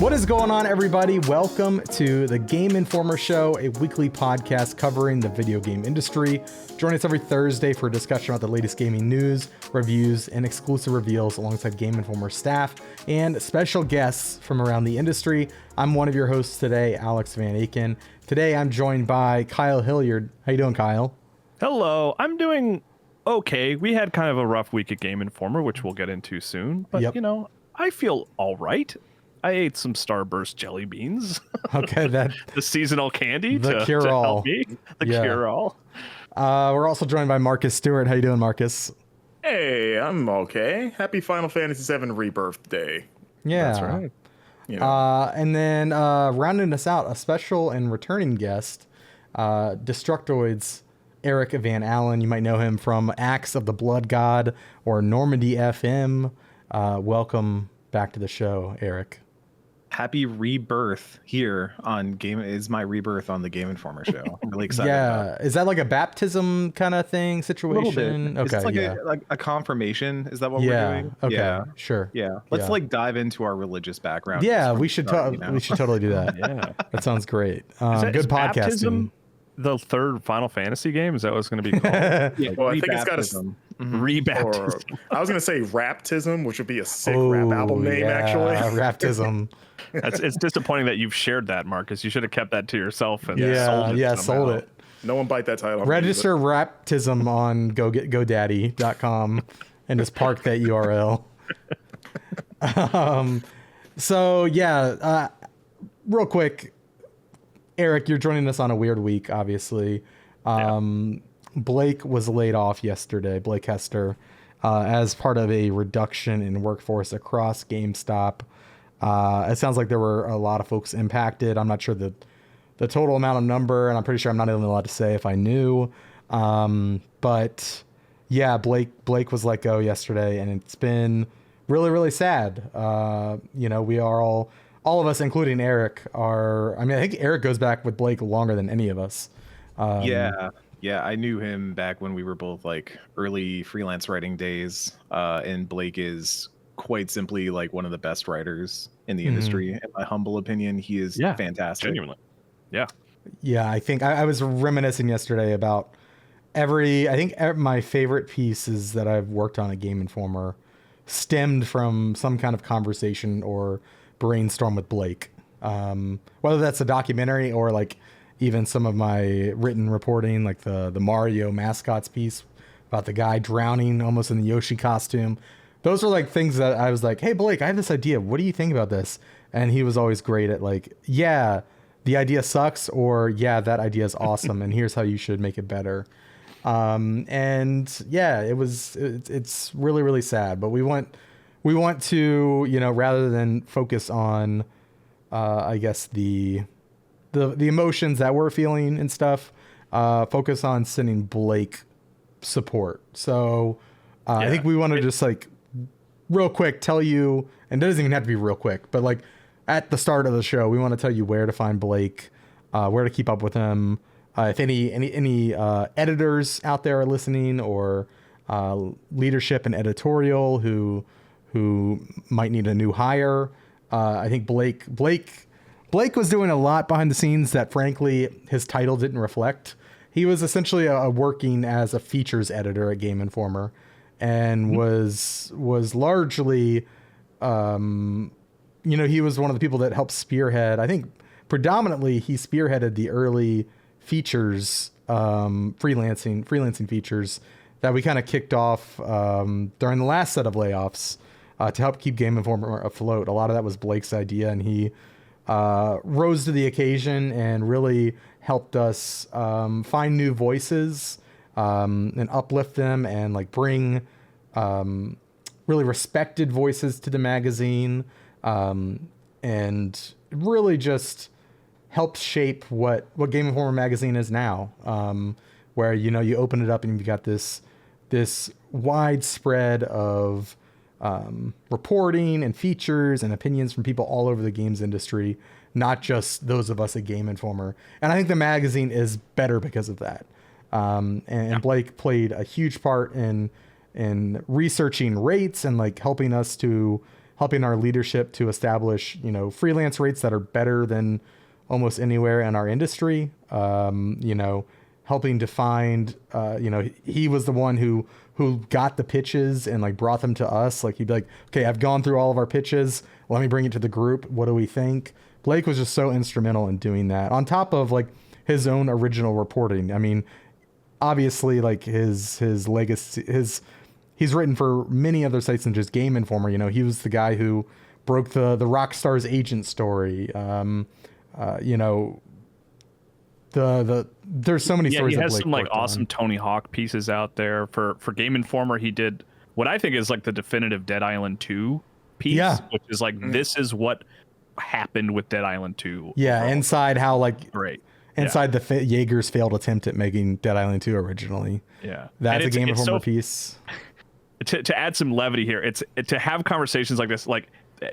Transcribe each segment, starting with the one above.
What is going on, everybody? Welcome to the Game Informer Show, a weekly podcast covering the video game industry. Join us every Thursday for a discussion about the latest gaming news, reviews, and exclusive reveals alongside Game Informer staff and special guests from around the industry. I'm one of your hosts today, Alex Van Aken. Today, I'm joined by Kyle Hilliard. How you doing, Kyle? Hello. I'm doing okay. We had kind of a rough week at Game Informer, which we'll get into soon. But, I feel all right. I ate some Starburst jelly beans. Okay, that the seasonal candy the to help me. The cure-all. We're also joined by Marcus Stewart. How you doing, Marcus? Hey, I'm okay. Happy Final Fantasy VII Rebirth Day. Yeah, that's right. And then rounding us out, a special and returning guest, Destructoid's Eric Van Allen. You might know him from Axe of the Blood God or Normandy FM. Welcome back to the show, Eric. Happy rebirth here on Game is my rebirth on the Game Informer show. I'm really excited. Is that like a baptism kind of thing situation? Okay, it's like a confirmation. Is that what we're doing? Okay, yeah, sure. Yeah, let's dive into our religious background. Yeah, we should we should totally do that. Yeah, that sounds great. Is good podcasting. The third Final Fantasy game? Is that what it's going to be called? Well, I think it's got a rebaptism. I was going to say Raptism, which would be a sick rap album name, actually. Raptism. It's disappointing that you've shared that, Marcus. You should have kept that to yourself and sold it. No one bite that title. Register Raptism on GoDaddy.com and just park that URL. Real quick, Eric, you're joining us on a weird week, obviously. Blake was laid off yesterday, Blake Hester, as part of a reduction in workforce across GameStop. It sounds like there were a lot of folks impacted. I'm not sure the total amount of number, and I'm pretty sure I'm not even allowed to say if I knew. But yeah, Blake was let go yesterday, and it's been really, really sad. We are all of us, including Eric, I think Eric goes back with Blake longer than any of us. Yeah, I knew him back when we were both like early freelance writing days. And Blake is quite simply like one of the best writers in the industry. In my humble opinion, he is fantastic. Genuinely. Yeah. Yeah, I think I was reminiscing yesterday about my favorite pieces that I've worked on at Game Informer stemmed from some kind of conversation or brainstorm with Blake, whether that's a documentary or like even some of my written reporting, like the Mario mascots piece about the guy drowning almost in the Yoshi costume. Those are like things that I was like, hey Blake, I have this idea, what do you think about this? And he was always great at like, yeah, the idea sucks, or yeah, that idea is awesome and here's how you should make it better. It's really, really sad, but we want to, rather than focus on, I guess the emotions that we're feeling and stuff, focus on sending Blake support. So I think we want to just like real quick tell you, and it doesn't even have to be real quick, but like at the start of the show, we want to tell you where to find Blake, where to keep up with him. If any editors out there are listening, or leadership and editorial who might need a new hire. I think Blake was doing a lot behind the scenes that frankly his title didn't reflect. He was essentially working as a features editor at Game Informer, and was largely, he was one of the people that helped spearhead. I think predominantly he spearheaded the early features, freelancing features that we kind of kicked off during the last set of layoffs. To help keep Game Informer afloat. A lot of that was Blake's idea, and he rose to the occasion and really helped us find new voices and uplift them, and like bring really respected voices to the magazine, and really just helped shape what Game Informer magazine is now, where you open it up and you've got this widespread of reporting and features and opinions from people all over the games industry, not just those of us at Game Informer. And I think the magazine is better because of that. And Blake played a huge part in researching rates and like helping helping our leadership to establish, freelance rates that are better than almost anywhere in our industry. Helping to find, he was the one who got the pitches and like brought them to us. Like he'd be like, okay, I've gone through all of our pitches. Let me bring it to the group. What do we think? Blake was just so instrumental in doing that, on top of like his own original reporting. I mean, obviously like his legacy, he's written for many other sites than just Game Informer. He was the guy who broke the Rockstar's agent story. There's so many stories. He that has Blake some like worked awesome on. Tony Hawk pieces out there for Game Informer. He did what I think is like the definitive Dead Island 2 piece, which is like this is what happened with Dead Island 2. Yeah, overall. inside how like Great. inside the Jaeger's failed attempt at making Dead Island 2 originally. Yeah, That's a Game it's Informer so, piece. To add some levity here, it's to have conversations like this, like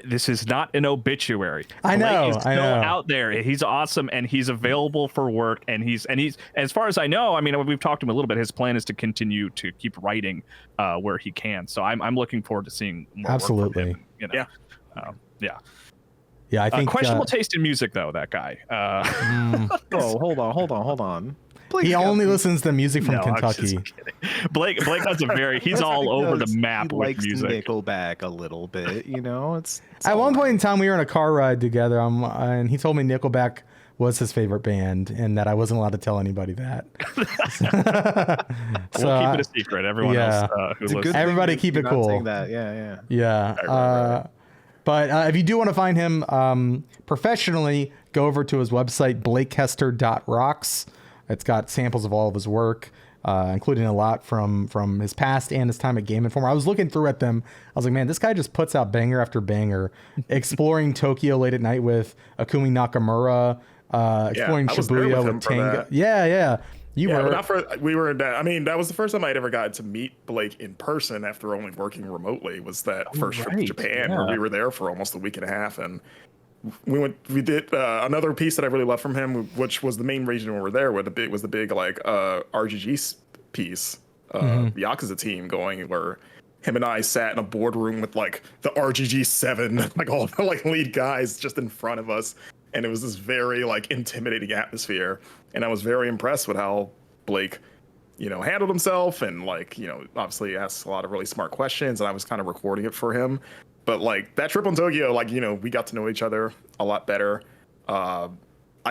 this is not an obituary. I know, Blake is I still know. out there. He's awesome and he's available for work, and he's as far as I know, I mean, we've talked to him a little bit. His plan is to continue to keep writing where he can. So I'm looking forward to seing more Absolutely. work from him, yeah. Yeah, I think Questionable taste in music though, that guy. Oh, hold on. he only listens to music from No, I'm just Kentucky. kidding. Blake has a very he's all over the map he with likes music. Nickelback a little bit, it's At all one right. point in time, we were in a car ride together, and he told me Nickelback was his favorite band, and that I wasn't allowed to tell anybody that. We'll keep it a secret. Everyone else who It's a good listens. thing Everybody you're keep it not cool. saying that. Yeah. Yeah. Right. But if you do want to find him professionally, go over to his website, blakehester.rocks. It's got samples of all of his work, including a lot from his past and his time at Game Informer. I was looking through at them. I was like, man, this guy just puts out banger after banger. Exploring Tokyo late at night with Akumi Nakamura. Exploring I was there Shibuya with him with for Tango. that. Yeah. That was the first time I'd ever got to meet Blake in person after only working remotely. Was that first trip to right, Japan yeah. where we were there for almost a week and a half, and we did another piece that I really loved from him, which was the main reason we were there. Was the big like RGG piece, the Yakuza team going where him and I sat in a boardroom with like the RGG 7, like all the like lead guys just in front of us. And it was this very like intimidating atmosphere. And I was very impressed with how Blake, handled himself and like, obviously asked a lot of really smart questions, and I was kind of recording it for him. But like that trip on Tokyo, like, we got to know each other a lot better. I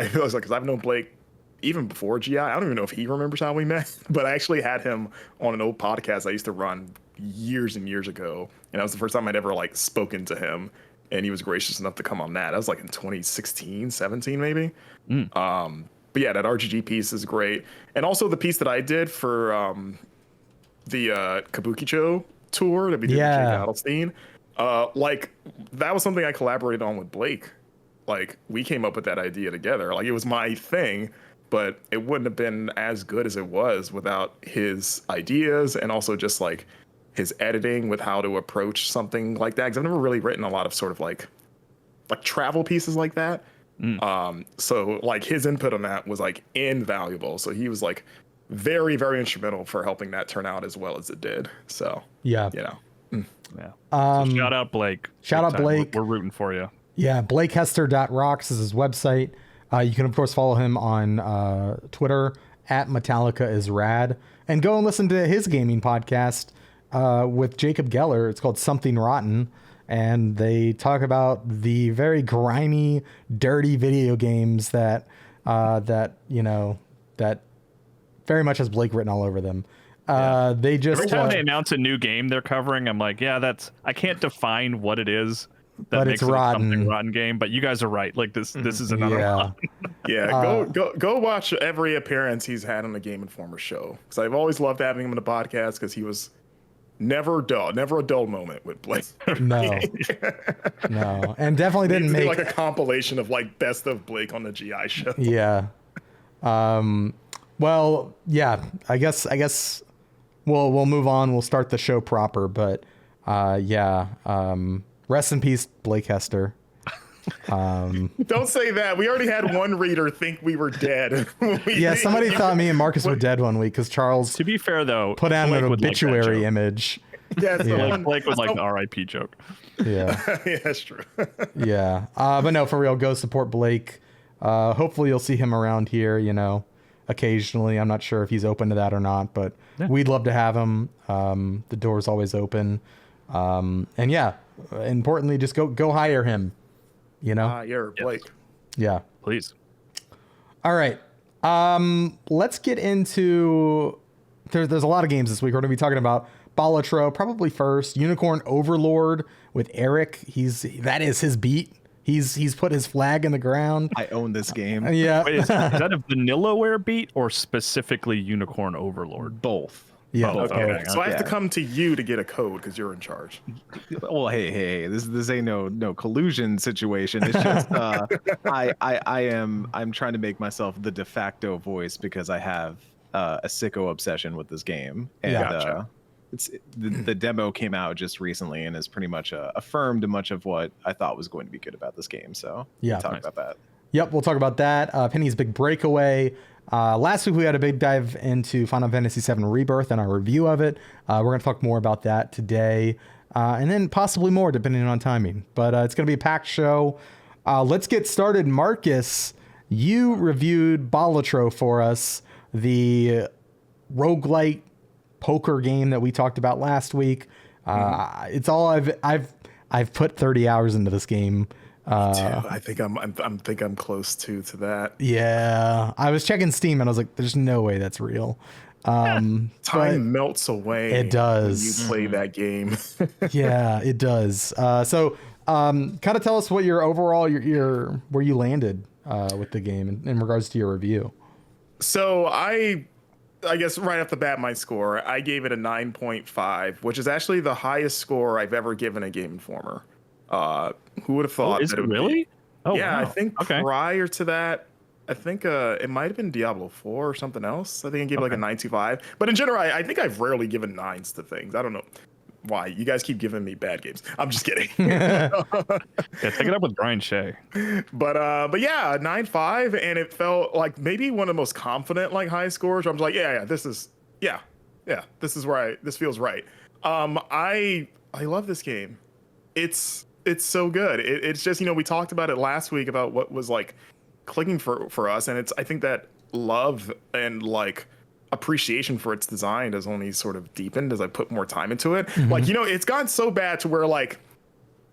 feel like, because I've known Blake even before GI. I don't even know if he remembers how we met, but I actually had him on an old podcast I used to run years and years ago. And that was the first time I'd ever like spoken to him. And he was gracious enough to come on that. That was like in 2016, 17 maybe. But yeah, that RGG piece is great. And also the piece that I did for the Kabukicho tour that we did with Jake Adelstein. Like that was something I collaborated on with Blake. Like we came up with that idea together. Like it was my thing, but it wouldn't have been as good as it was without his ideas and also just like his editing with how to approach something like that. Because I've never really written a lot of sort of like travel pieces like that. So like his input on that was like invaluable. So he was like very, very instrumental for helping that turn out as well as it did. So Yeah. Yeah. So shout out Blake. Shout out Blake. We're rooting for you. Yeah, blakehester.rocks is his website. You can, of course, follow him on Twitter at Metallica is Rad. And go and listen to his gaming podcast with Jacob Geller. It's called Something Rotten. And they talk about the very grimy, dirty video games that very much has Blake written all over them. They just Every time they announce a new game they're covering, I'm like, yeah, I can't define what it is. That but makes it's it rotten. Something rotten game. But you guys are right. Like this is another one. Yeah, go watch every appearance he's had on the Game Informer show. Because I've always loved having him in the podcast because he was never dull, never a dull moment with Blake. No, and definitely didn't make like a compilation of like best of Blake on the GI show. Yeah. Well, yeah. I guess we'll move on. We'll start the show proper. But rest in peace, Blake Hester. Don't say that. We already had one reader think we were dead. Somebody thought me and Marcus were dead one week because Charles, To be fair though, put out Blake an would like that obituary joke. image. Yeah, it's the Yeah. one. Blake was like the RIP joke. Yeah. Yeah, that's true. Yeah. But no, for real, go support Blake. Hopefully you'll see him around here, occasionally. I'm not sure if he's open to that or not, but we'd love to have him. The door's always open. And yeah, importantly, just go hire him, You're Blake. Yeah. Please. All right. Let's get into, there's a lot of games this week. We're going to be talking about Balatro, probably first. Unicorn Overlord with Eric. That is his beat. He's put his flag in the ground. I own this game. Yeah. Wait, is that a Vanillaware beat or specifically Unicorn Overlord? Both. Yeah. Both, okay. So I have to Yeah. come to you to get a code because you're in charge. Well, hey, this ain't no collusion situation. It's just I'm trying to make myself the de facto voice because I have a sicko obsession with this game, and Gotcha. the demo came out just recently and has pretty much affirmed much of what I thought was going to be good about this game. So Yeah. we'll talk Nice. about that. Yep, we'll talk about that. Penny's Big Breakaway. Last week we had a big dive into Final Fantasy VII Rebirth and our review of it. We're going to talk more about that today, and then possibly more depending on timing. But it's going to be a packed show. Let's get started. Marcus, you reviewed Balatro for us, the roguelite poker game that we talked about last week. It's all I've put 30 hours into this game. I think I'm close to that. Yeah, I was checking Steam and I was like, "There's no way that's real." Time but melts away. it does. When you play that game. yeah, it does. So, kind of tell us what your overall your where you landed with the game in regards to your review. So I guess right off the bat, my score, I gave it a 9.5, which is actually the highest score I've ever given a Game Informer. Who would have thought? Is that it would be- really? Oh, yeah, wow. I think Okay. prior to that, I think it might have been Diablo 4 or something else. I think I gave it like a 9.25. But in general, I think I've rarely given 9s to things. I don't know why. You guys keep giving me bad games. I'm just kidding. Yeah, take it up with Brian Shea. But yeah, 9.5, and it felt like maybe one of the most confident like high scores where I'm like, this is where this feels right. I love this game. It's so good. It's just, we talked about it last week about what was like clicking for us, and I think that love and like appreciation for its design has only sort of deepened as I put more time into it. Like, it's gotten so bad to where like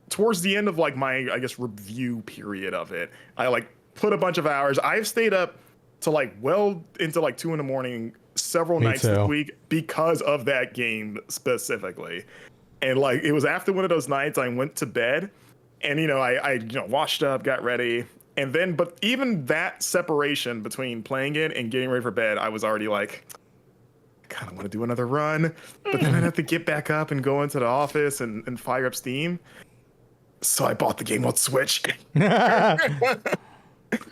towards the end of like my, I guess, review period of it, I like put a bunch of hours. I've stayed up to like well into like 2 a.m. several nights this week because of that game specifically. And like it was after one of those nights I went to bed and I washed up, got ready, and then but even that separation between playing it and getting ready for bed, I was already like, I kind of want to do another run, but then I'd have to get back up and go into the office and fire up Steam. So I bought the game on Switch.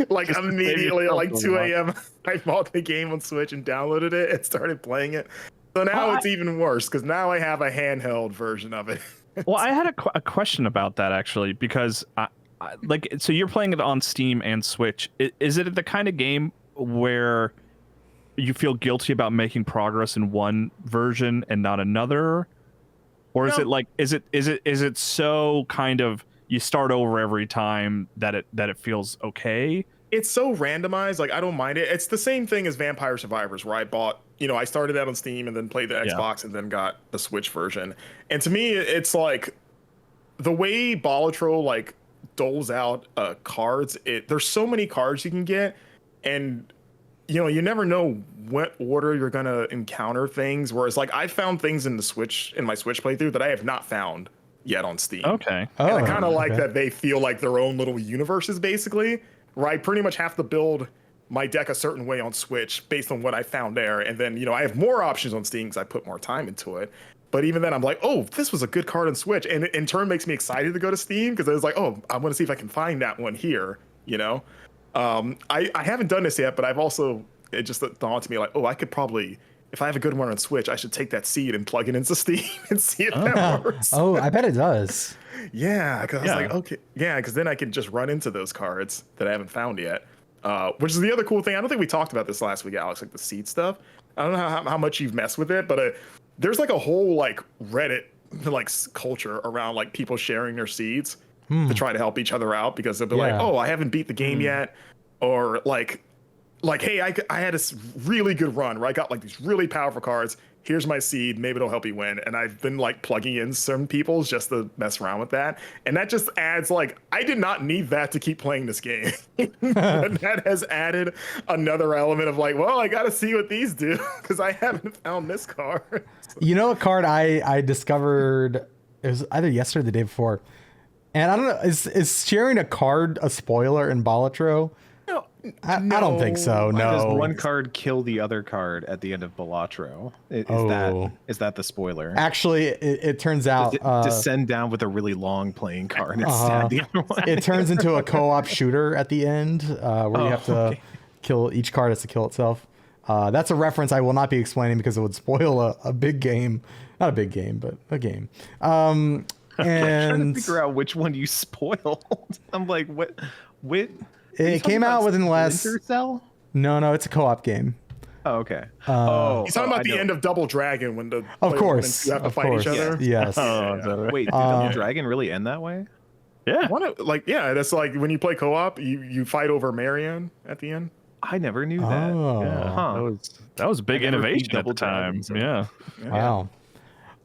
Like Just immediately at like 2 a.m. a.m. I bought the game on Switch and downloaded it and started playing it. So now it's even worse because now I have a handheld version of it. Well, I had a question about that actually, because so you're playing it on Steam and Switch. Is it the kind of game where you feel guilty about making progress in one version and not another? Or is it like, is it so kind of you start over every time that it feels okay? It's so randomized. Like I don't mind it. It's the same thing as Vampire Survivors, where I bought, I started that on Steam and then played the Xbox and then got the Switch version. And to me, it's like the way Balatro like doles out cards. There's so many cards you can get, and you never know what order you're gonna encounter things. Whereas like I found things in my Switch playthrough that I have not found yet on Steam. Okay. And I kind of like that they feel like their own little universes, basically. Where I pretty much have to build my deck a certain way on Switch based on what I found there. And then, I have more options on Steam because I put more time into it. But even then, I'm like, oh, this was a good card on Switch. And it in turn makes me excited to go to Steam because I was like, oh, I want to see if I can find that one here, I haven't done this yet, but it just dawned to me like, oh, I could probably, if I have a good one on Switch, I should take that seed and plug it into Steam and see if that works. Oh, I bet it does. Yeah, because I was like, okay, yeah, because then I can just run into those cards that I haven't found yet. Which is the other cool thing. I don't think we talked about this last week, Alex, like the seed stuff. I don't know how much you've messed with it, but there's like a whole like Reddit like culture around like people sharing their seeds to try to help each other out, because they'll be like, oh, I haven't beat the game yet, or like hey, I had a really good run where I got like these really powerful cards. Here's my seed. Maybe it'll help you win. And I've been like plugging in some people's just to mess around with that. And that just adds like, I did not need that to keep playing this game. And that has added another element of like, well, I got to see what these do because I haven't found this card. You know, a card I discovered, it was either yesterday or the day before. And I don't know, is sharing a card a spoiler in Balatro? I don't think so. Why No. does one card kill the other card at the end of Balatro? Is that the spoiler? Actually, it turns out Does it descend down with a really long playing card and stab the other one? it turns into a co-op shooter at the end, where you have to kill, each card has to kill itself. That's a reference I will not be explaining because it would spoil a big game. Not a big game, but a game. And I'm trying to figure out which one you spoiled. I'm like, what? It came out within the last. Splinter Cell? No, it's a co-op game. Oh, okay. He's talking about the end of Double Dragon when the Of course, you have to fight each other. Yes. Wait, did Double Dragon really end that way? Yeah. That's like when you play co-op, you fight over Marianne at the end. I never knew that. Oh. That was a big I never innovation beat at the Double time. Dragon, so- Yeah. Wow.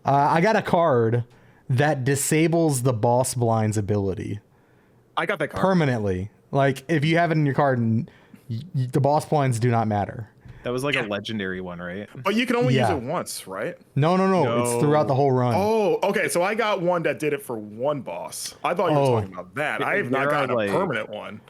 I got a card that disables the boss blind's ability I got that card. permanently. Like if you have it in your card, the boss blinds do not matter. That was like a legendary one, right? But you can only use it once, right? No. It's throughout the whole run. Oh, okay. So I got one that did it for one boss. I thought you were talking about that. I have not gotten a permanent one.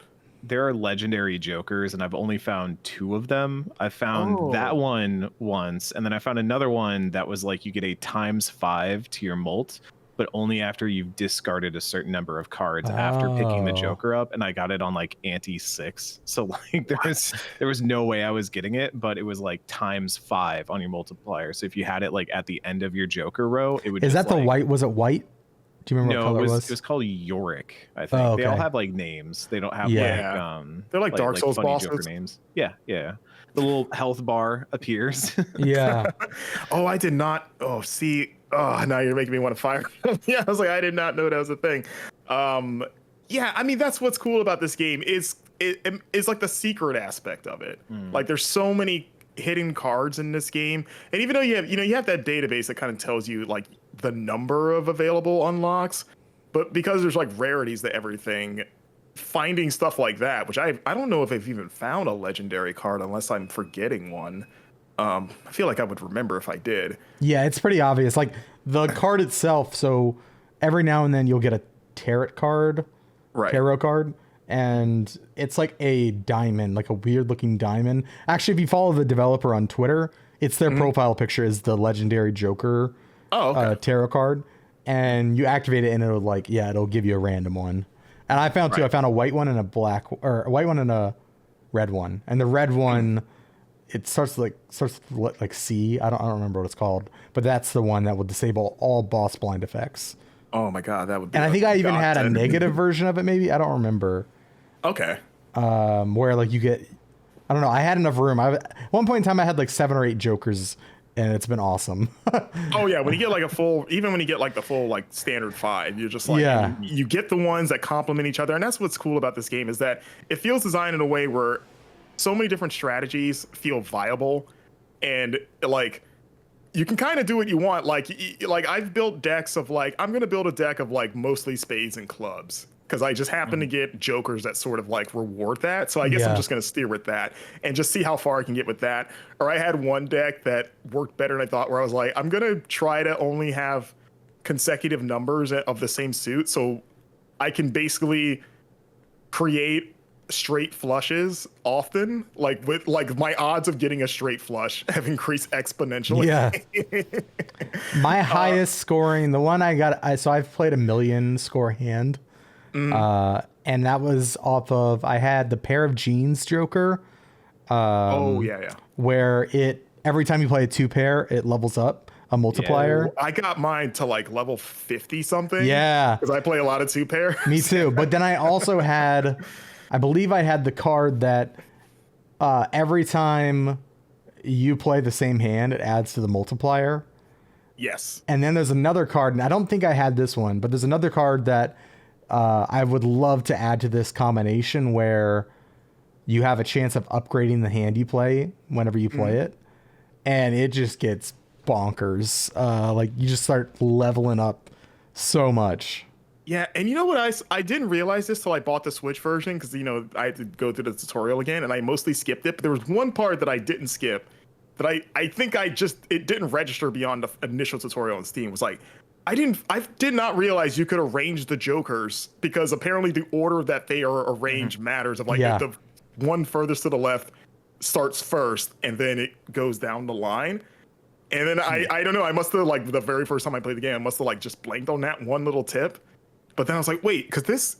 There are legendary jokers, and I've only found 2 of them. I found that one once, and then I found another one that was like you get a ×5 to your molt, but only after you've discarded a certain number of cards after picking the Joker up, and I got it on like ante 6. So like there was no way I was getting it, but it was like ×5 on your multiplier. So if you had it like at the end of your Joker row, it would. Is just, that the like, white? Was it white? Do you remember what color it it was? It was called Yorick, I think. Oh, They all okay. have like names. They don't have They're like Dark Souls funny bosses. Joker names. Yeah. The little health bar appears. Yeah. Oh, I did not. Oh, see. Oh, now you're making me want to fire. Yeah, I was like, I did not know that was a thing. Yeah, I mean that's what's cool about this game is it's like the secret aspect of it. Like there's so many hidden cards in this game, and even though you have that database that kind of tells you like the number of available unlocks, but because there's like rarities to everything, finding stuff like that, which I don't know if I've even found a legendary card unless I'm forgetting one. I feel like I would remember if I did. Yeah, it's pretty obvious. Like the card itself. So every now and then you'll get a tarot card, and it's like a diamond, like a weird looking diamond. Actually, if you follow the developer on Twitter, it's their profile picture is the legendary Joker tarot card, and you activate it and it'll give you a random one. And I found two. I found a white one and a black, or a white one and a red one. And the red one, it starts with C. I don't remember what it's called, but that's the one that will disable all boss blind effects. Oh my god, that would be. And I think I even had a negative version of it. Maybe I don't remember. Okay. Where like you get, I don't know. I had enough room. At one point in time, I had like 7 or 8 Jokers, and it's been awesome. Oh yeah, when you get like even when you get like the full like standard 5, you're just like you get the ones that complement each other, and that's what's cool about this game is that it feels designed in a way where so many different strategies feel viable, and like you can kind of do what you want. Like I've built decks of like I'm gonna build a deck of like mostly spades and clubs because I just happen to get jokers that sort of like reward that. So I guess I'm just gonna steer with that and just see how far I can get with that. Or I had one deck that worked better than I thought, where I was like, I'm gonna try to only have consecutive numbers of the same suit, so I can basically create straight flushes often, like with like my odds of getting a straight flush have increased exponentially. My highest scoring, the one I got, so I've played 1 million score hand, and that was off of, I had the Pair of Jeans Joker. Where it every time you play a 2-pair, it levels up a multiplier. I got mine to like level 50 something. Yeah, because I play a lot of 2-pair. Me too. But then I also had, I believe I had the card that every time you play the same hand, it adds to the multiplier. Yes. And then there's another card, and I don't think I had this one, but there's another card that I would love to add to this combination where you have a chance of upgrading the hand you play whenever you play it. And it just gets bonkers. Like you just start leveling up so much. Yeah, and you know what? I didn't realize this till I bought the Switch version because I had to go through the tutorial again, and I mostly skipped it. But there was one part that I didn't skip that I think it didn't register beyond the initial tutorial on Steam. It was like I did not realize you could arrange the Jokers because apparently the order that they are arranged matters. Of like the one furthest to the left starts first, and then it goes down the line. And then I don't know. I must have like the very first time I played the game, I must have like just blanked on that one little tip. But then I was like, wait, because this,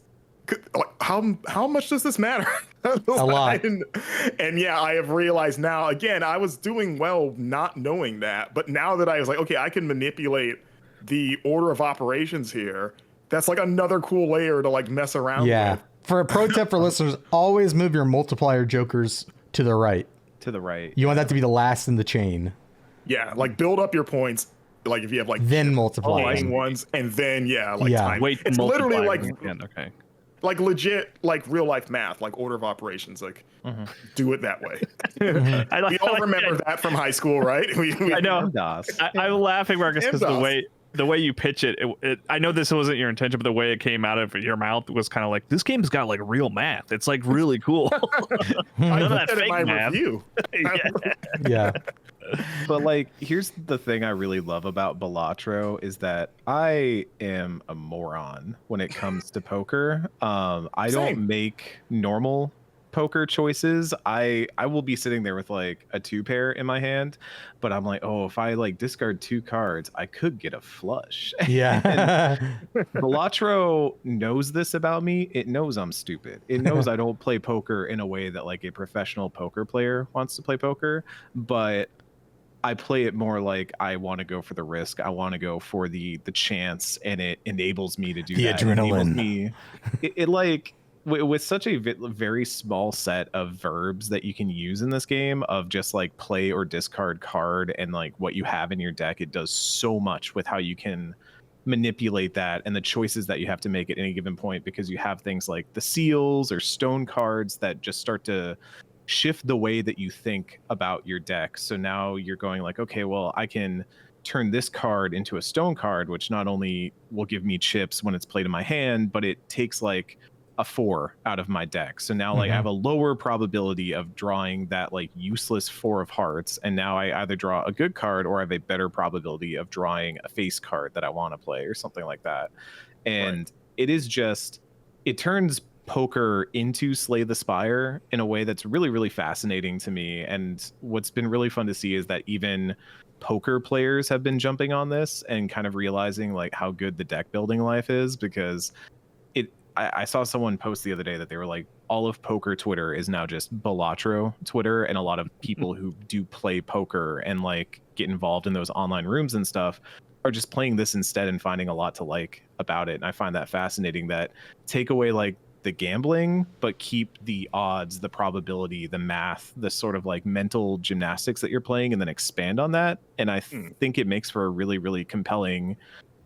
like, how much does this matter? A lot. And yeah, I have realized now, again, I was doing well not knowing that. But now that I was like, okay, I can manipulate the order of operations here. That's like another cool layer to like mess around with. For a pro tip for listeners, always move your multiplier Jokers to the right. To the right. You want that to be the last in the chain. Yeah, like build up your points. Like if you have like then multiply ones, and then time. Wait, it's literally like okay. Like legit, like real life math, like order of operations. Like do it that way. We all remember that from high school, right? I know. I'm laughing, Marcus, because the way you pitch it, I know this wasn't your intention, but the way it came out of your mouth was kind of like, this game's got like real math. It's like really cool. I put that in my review. Yeah. But like, here's the thing I really love about Balatro is that I am a moron when it comes to poker. I don't make normal poker choices. I will be sitting there with like a 2-pair in my hand, but I'm like, oh, if I like discard 2 cards, I could get a flush. Yeah. Balatro knows this about me. It knows I'm stupid. It knows I don't play poker in a way that like a professional poker player wants to play poker, but I play it more like I want to go for the risk. I want to go for the chance, and it enables me to do the that. Adrenaline. It like with such a very small set of verbs that you can use in this game of just like play or discard card and like what you have in your deck. It does so much with how you can manipulate that and the choices that you have to make at any given point, because you have things like the seals or stone cards that just start to shift the way that you think about your deck. So now you're going like, okay, well, I can turn this card into a stone card, which not only will give me chips when it's played in my hand, but it takes like a 4 out of my deck. So now like I have a lower probability of drawing that like useless 4 of hearts, and now I either draw a good card or I have a better probability of drawing a face card that I want to play or something like that. And it is just, it turns poker into Slay the Spire in a way that's really, really fascinating to me. And what's been really fun to see is that even poker players have been jumping on this and kind of realizing like how good the deck building life is, because I saw someone post the other day that they were like, all of poker Twitter is now just Balatro Twitter, and a lot of people who do play poker and like get involved in those online rooms and stuff are just playing this instead and finding a lot to like about it. And I find that fascinating, that take away like the gambling, but keep the odds, the probability, the math, the sort of like mental gymnastics that you're playing, and then expand on that. And I think it makes for a really, really compelling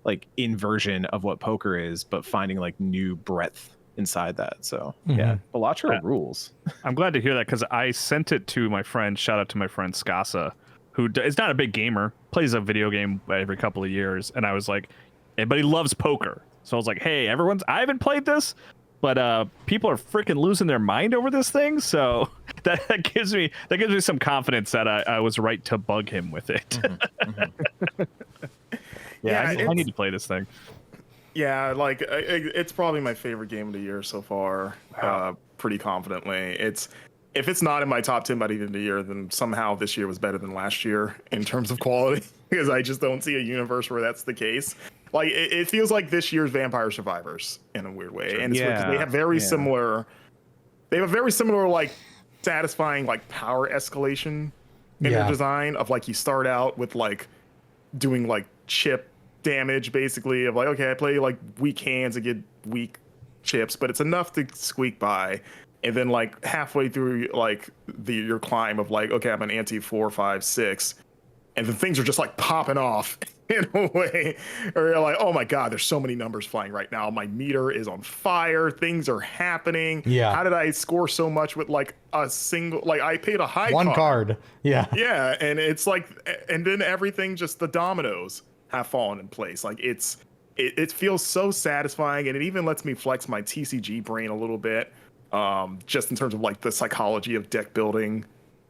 like inversion of what poker is, but finding like new breadth inside that. So yeah, Balatro rules. I'm glad to hear that, because I sent it to my friend, shout out to my friend Skasa, who is not a big gamer, plays a video game every couple of years. And I was like, but he loves poker. So I was like, hey, I haven't played this, but people are freaking losing their mind over this thing. So that gives me some confidence that I was right to bug him with it. I need to play this thing. Yeah, like it's probably my favorite game of the year so far. Pretty confidently. If it's not in my top 10 by the end of the year, then somehow this year was better than last year in terms of quality, because I just don't see a universe where that's the case. Like it feels like this year's Vampire Survivors in a weird way, and it's because they have very similar. They have a very similar like satisfying like power escalation in their design of like you start out with like doing like chip damage basically of like, okay, I play like weak hands and get weak chips, but it's enough to squeak by. And then like halfway through like your climb of like, okay, I'm an ante 4, 5, 6, and then things are just like popping off in a way, or you're like, oh my god, there's so many numbers flying right now. My meter is on fire. Things are happening. Yeah. How did I score so much with like a single? Like I paid a high One card. Yeah. Yeah, and it's like, and then everything, just the dominoes have fallen in place. Like it feels so satisfying, and it even lets me flex my TCG brain a little bit, just in terms of like the psychology of deck building,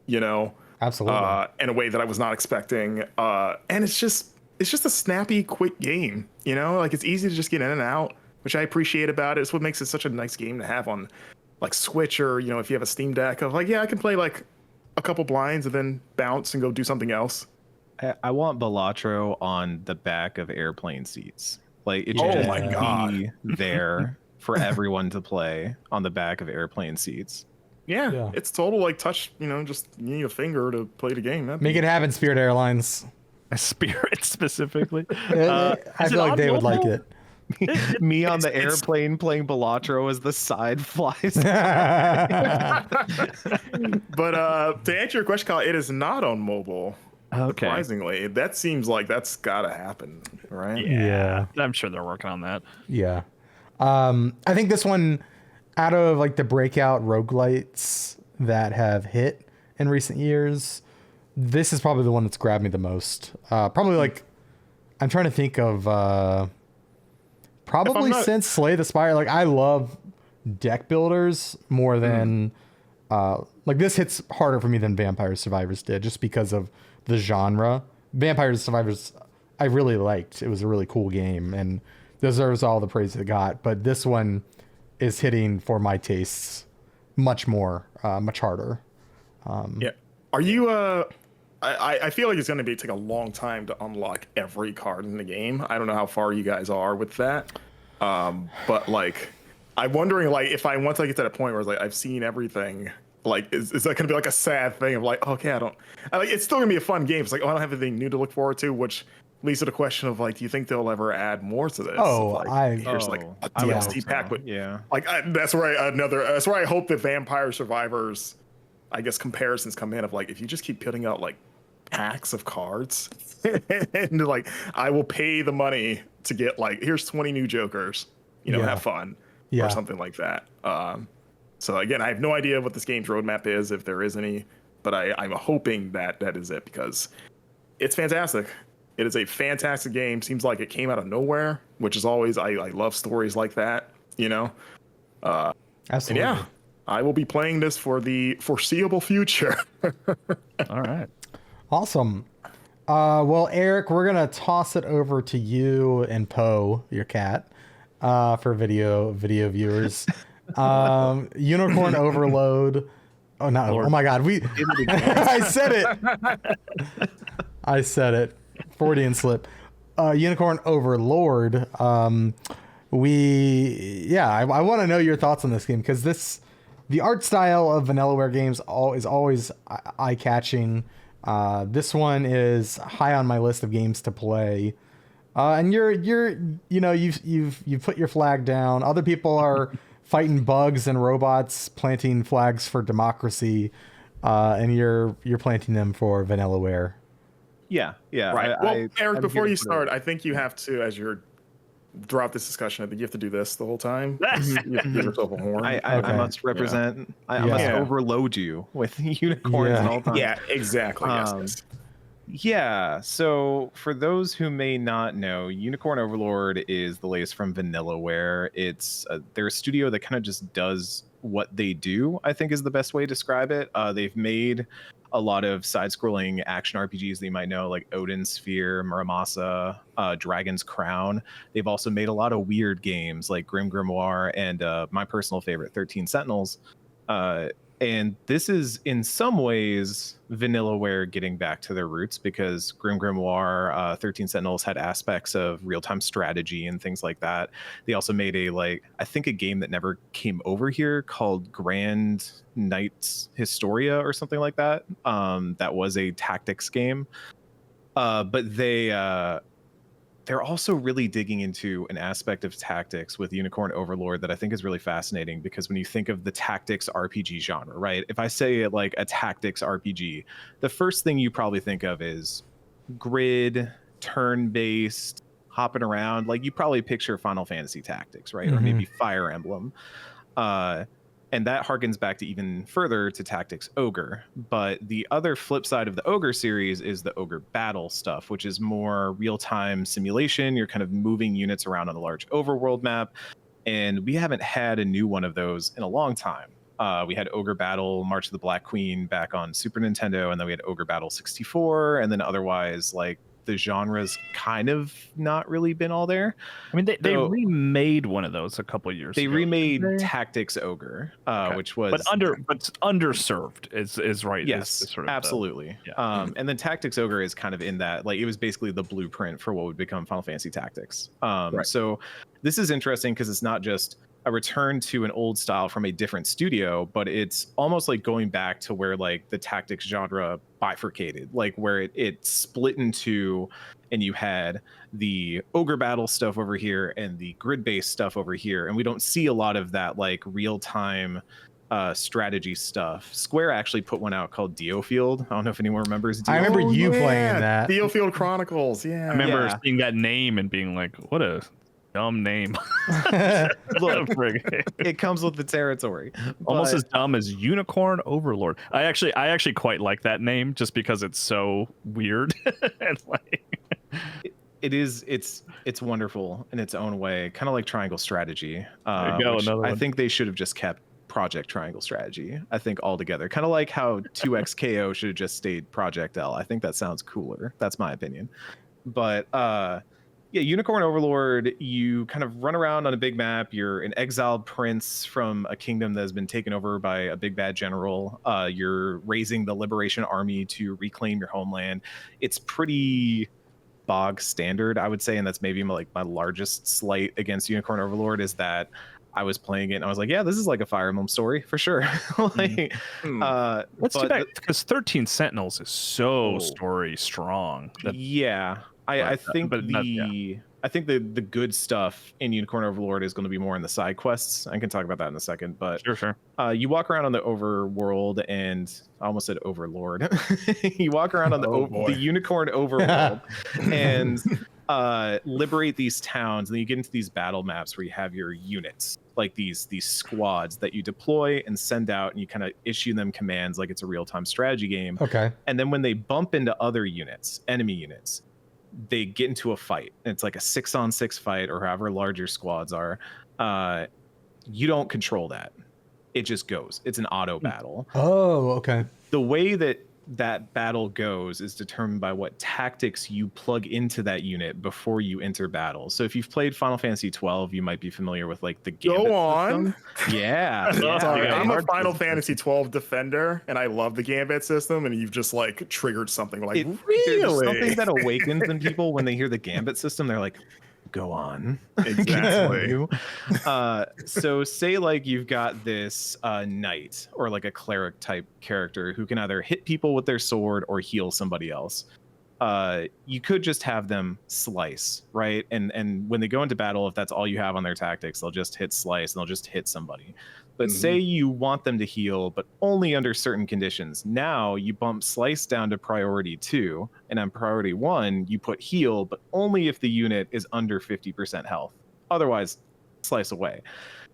you know, Absolutely. in a way that I was not expecting. And it's just a snappy, quick game, you know, like it's easy to just get in and out, which I appreciate about it. It's what makes it such a nice game to have on like Switch, or, you know, if you have a Steam Deck of like, yeah, I can play like a couple blinds and then bounce and go do something else. I want Balatro on the back of airplane seats. Like it Oh should my just God. be there for everyone to play on the back of airplane seats. Yeah, it's total like touch, you know, just you need a finger to play the game. Make it happen, Spirit Airlines. A Spirit specifically. I feel like they would like it. Me on the airplane playing Balatro as the side flies. But to answer your question, Kyle, it is not on mobile. Okay. Surprisingly, that seems like that's gotta happen, right? Yeah. I'm sure they're working on that. Yeah. I think this one, out of like the breakout roguelites that have hit in recent years, this is probably the one that's grabbed me the most. Probably like, I'm trying to think of, probably since Slay the Spire. Like I love deck builders more than, like this hits harder for me than Vampire Survivors did, just because of the genre. Vampire Survivors I really liked. It was a really cool game and deserves all the praise it got, but this one is hitting for my tastes much more, much harder. Yeah. Are you I feel like it's going to take a long time to unlock every card in the game. I don't know how far you guys are with that. But like I'm wondering, like, if once I get to that point where it's like I've seen everything, like is that going to be like a sad thing of like, okay, it's still going to be a fun game. It's like, oh, I don't have anything new to look forward to, which leads to the question of like, do you think they'll ever add more to this? Oh, like, here's like a DLC pack, but yeah, like that's where I hope the Vampire Survivors, I guess, comparisons come in of like, if you just keep putting out like packs of cards and like I will pay the money to get like, here's 20 new Jokers, you know, have fun or something like that. So again, I have no idea what this game's roadmap is, if there is any, but I'm hoping that is it, because it's fantastic. It is a fantastic game. Seems like it came out of nowhere, which is always, I love stories like that, you know? Absolutely. And yeah, I will be playing this for the foreseeable future. All right. Awesome. Well, Eric, we're going to toss it over to you and Poe, your cat, for video viewers. Unicorn Overload. Oh, not. Oh my God. I said it. I said it. Freudian slip. Unicorn Overlord. I want to know your thoughts on this game, because the art style of Vanillaware games is always eye-catching. This one is high on my list of games to play. And you've put your flag down. Other people are fighting bugs and robots, planting flags for democracy, and you're planting them for Vanillaware. Yeah. Right. Eric, before you start, I think you have to, as you're throughout this discussion, I think you have to do this the whole time. You have to give yourself a horn. I must represent. I must overload you with unicorns all the time. Yeah, exactly. Yes. Yeah, so for those who may not know, Unicorn Overlord is the latest from Vanillaware. They're a studio that kind of just does what they do, I think is the best way to describe it. They've made a lot of side-scrolling action RPGs that you might know, like Odin Sphere, Muramasa, Dragon's Crown. They've also made a lot of weird games like Grim Grimoire and my personal favorite, 13 Sentinels. And this is, in some ways, Vanillaware getting back to their roots, because Grim Grimoire, 13 Sentinels had aspects of real-time strategy and things like that. They also made a game that never came over here called Grand Knights Historia or something like that. That was a tactics game. But they're also really digging into an aspect of tactics with Unicorn Overlord that I think is really fascinating, because when you think of the tactics RPG genre, right? If I say like a tactics RPG, the first thing you probably think of is grid, turn-based, hopping around. Like you probably picture Final Fantasy Tactics, right? Or maybe Fire Emblem. And that harkens back to even further to Tactics Ogre. But the other flip side of the Ogre series is the Ogre Battle stuff, which is more real-time simulation. You're kind of moving units around on a large overworld map. And we haven't had a new one of those in a long time. We had Ogre Battle, March of the Black Queen back on Super Nintendo, and then we had Ogre Battle 64, and then otherwise, like, the genre's kind of not really been all there. I mean, they remade one of those a couple years they ago. remade Tactics Ogre, which was... But underserved is right. Yes, is sort of absolutely. And then Tactics Ogre is kind of in that, like, it was basically the blueprint for what would become Final Fantasy Tactics. So this is interesting because it's not just a return to an old style from a different studio, but it's almost like going back to where like the tactics genre bifurcated, like where it split into, and you had the Ogre Battle stuff over here and the grid-based stuff over here, and we don't see a lot of that like real-time strategy stuff. Square actually put one out called Diofield. I don't know if anyone remembers Diofield. I remember you playing that. Diofield Chronicles, yeah. I remember seeing that name and being like, what a dumb name. Look, it comes with the territory. Almost as dumb as Unicorn Overlord. I actually quite like that name just because it's so weird. And like it's wonderful in its own way, kind of like Triangle Strategy. There you go, another one. I think they should have just kept Project Triangle Strategy. I think altogether, kind of like how 2XKO should have just stayed Project L. I think that sounds cooler. That's my opinion. But yeah, Unicorn Overlord, you kind of run around on a big map. You're an exiled prince from a kingdom that has been taken over by a big bad general. You're raising the Liberation Army to reclaim your homeland. It's pretty bog standard, I would say, and that's maybe my largest slight against Unicorn Overlord is that I was playing it and I was like, yeah, this is like a Fire Emblem story for sure. Let's do that because 13 Sentinels is so story strong. I think the good stuff in Unicorn Overlord is going to be more in the side quests. I can talk about that in a second, but sure. You walk around on the overworld, and I almost said Overlord. You walk around on the Unicorn Overworld and liberate these towns, and then you get into these battle maps where you have your units, like these squads that you deploy and send out, and you kind of issue them commands like it's a real-time strategy game. Okay. And then when they bump into other units, enemy units, they get into a fight. It's like a 6-on-6 fight, or however large your squads are. You don't control that. It just goes. It's an auto battle. Oh, okay. The way that battle goes is determined by what tactics you plug into that unit before you enter battle. So if you've played Final Fantasy XII, you might be familiar with like the Gambit system. Yeah. Sorry, I'm a Final Fantasy XII defender, and I love the Gambit system, and you've just like triggered something like There's something that awakens in people when they hear the Gambit system. They're like, go on. Exactly. So say like you've got this knight or like a cleric type character who can either hit people with their sword or heal somebody else. You could just have them slice, right? And when they go into battle, if that's all you have on their tactics, they'll just hit slice and they'll just hit somebody. But say you want them to heal, but only under certain conditions. Now you bump slice down to priority 2, and on priority 1, you put heal, but only if the unit is under 50% health. Otherwise, slice away.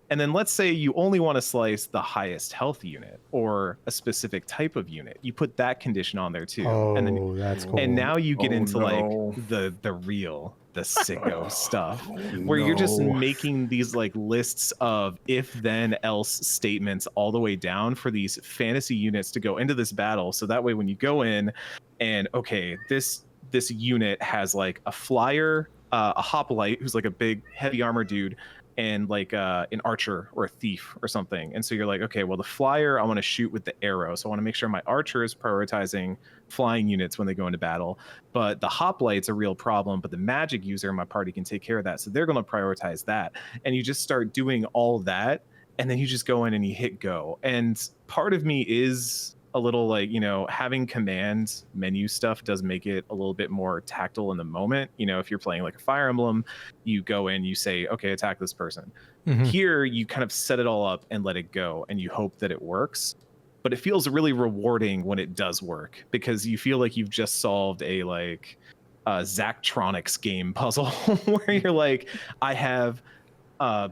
And then let's say you only want to slice the highest health unit or a specific type of unit. You put that condition on there too. Oh, and then, that's cool. And now you get into like the sicko stuff where you're just making these like lists of if then else statements all the way down for these fantasy units to go into this battle. So that way when you go in and okay, this unit has like a flyer, a hoplite who's like a big heavy armor dude, and like an archer or a thief or something. And so you're like, okay, well, the flyer I want to shoot with the arrow, so I want to make sure my archer is prioritizing flying units when they go into battle. But the hoplite's a real problem, but the magic user in my party can take care of that, so they're going to prioritize that. And you just start doing all that, and then you just go in and you hit go. And part of me is a little like, you know, having command menu stuff does make it a little bit more tactile in the moment. You know, if you're playing like a Fire Emblem, you go in, you say, okay, attack this person. Here, you kind of set it all up and let it go, and you hope that it works. But it feels really rewarding when it does work, because you feel like you've just solved a like Zachtronics game puzzle where you're like, I have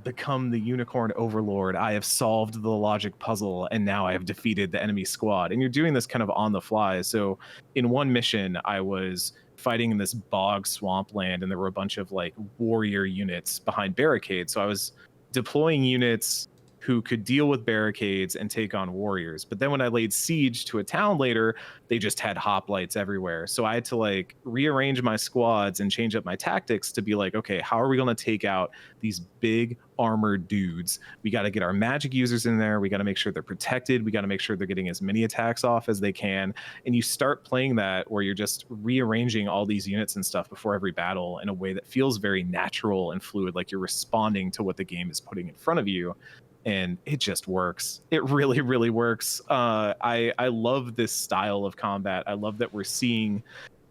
become the unicorn overlord. I have solved the logic puzzle, and now I have defeated the enemy squad. And you're doing this kind of on the fly. So in one mission, I was fighting in this bog swampland, and there were a bunch of like warrior units behind barricades. So I was deploying units who could deal with barricades and take on warriors. But then when I laid siege to a town later, they just had hoplites everywhere. So I had to like rearrange my squads and change up my tactics to be like, okay, how are we going to take out these big armored dudes? We got to get our magic users in there. We got to make sure they're protected. We got to make sure they're getting as many attacks off as they can. And you start playing that where you're just rearranging all these units and stuff before every battle in a way that feels very natural and fluid, like you're responding to what the game is putting in front of you. And it just works. It really, really works. I love this style of combat. I love that we're seeing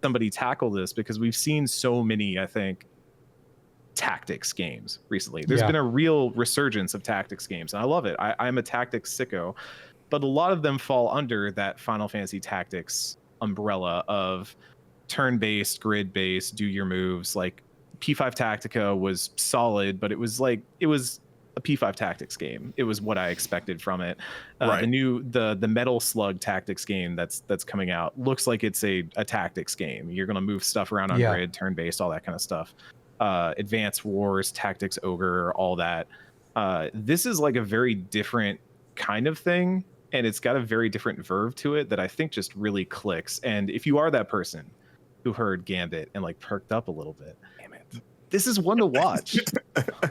somebody tackle this, because we've seen so many, I think, tactics games recently. There's been a real resurgence of tactics games, and I love it. I'm a tactics sicko, but a lot of them fall under that Final Fantasy Tactics umbrella of turn-based, grid-based, do your moves. Like P5 Tactica was solid, but it was a P5 Tactics game. It was what I expected from it. Right. The Metal Slug Tactics game that's coming out looks like it's a tactics game. You're going to move stuff around on grid, turn-based, all that kind of stuff. Advanced Wars, Tactics Ogre, all that. This is like a very different kind of thing, and it's got a very different verve to it that I think just really clicks. And if you are that person who heard Gambit and like perked up a little bit, this is one to watch.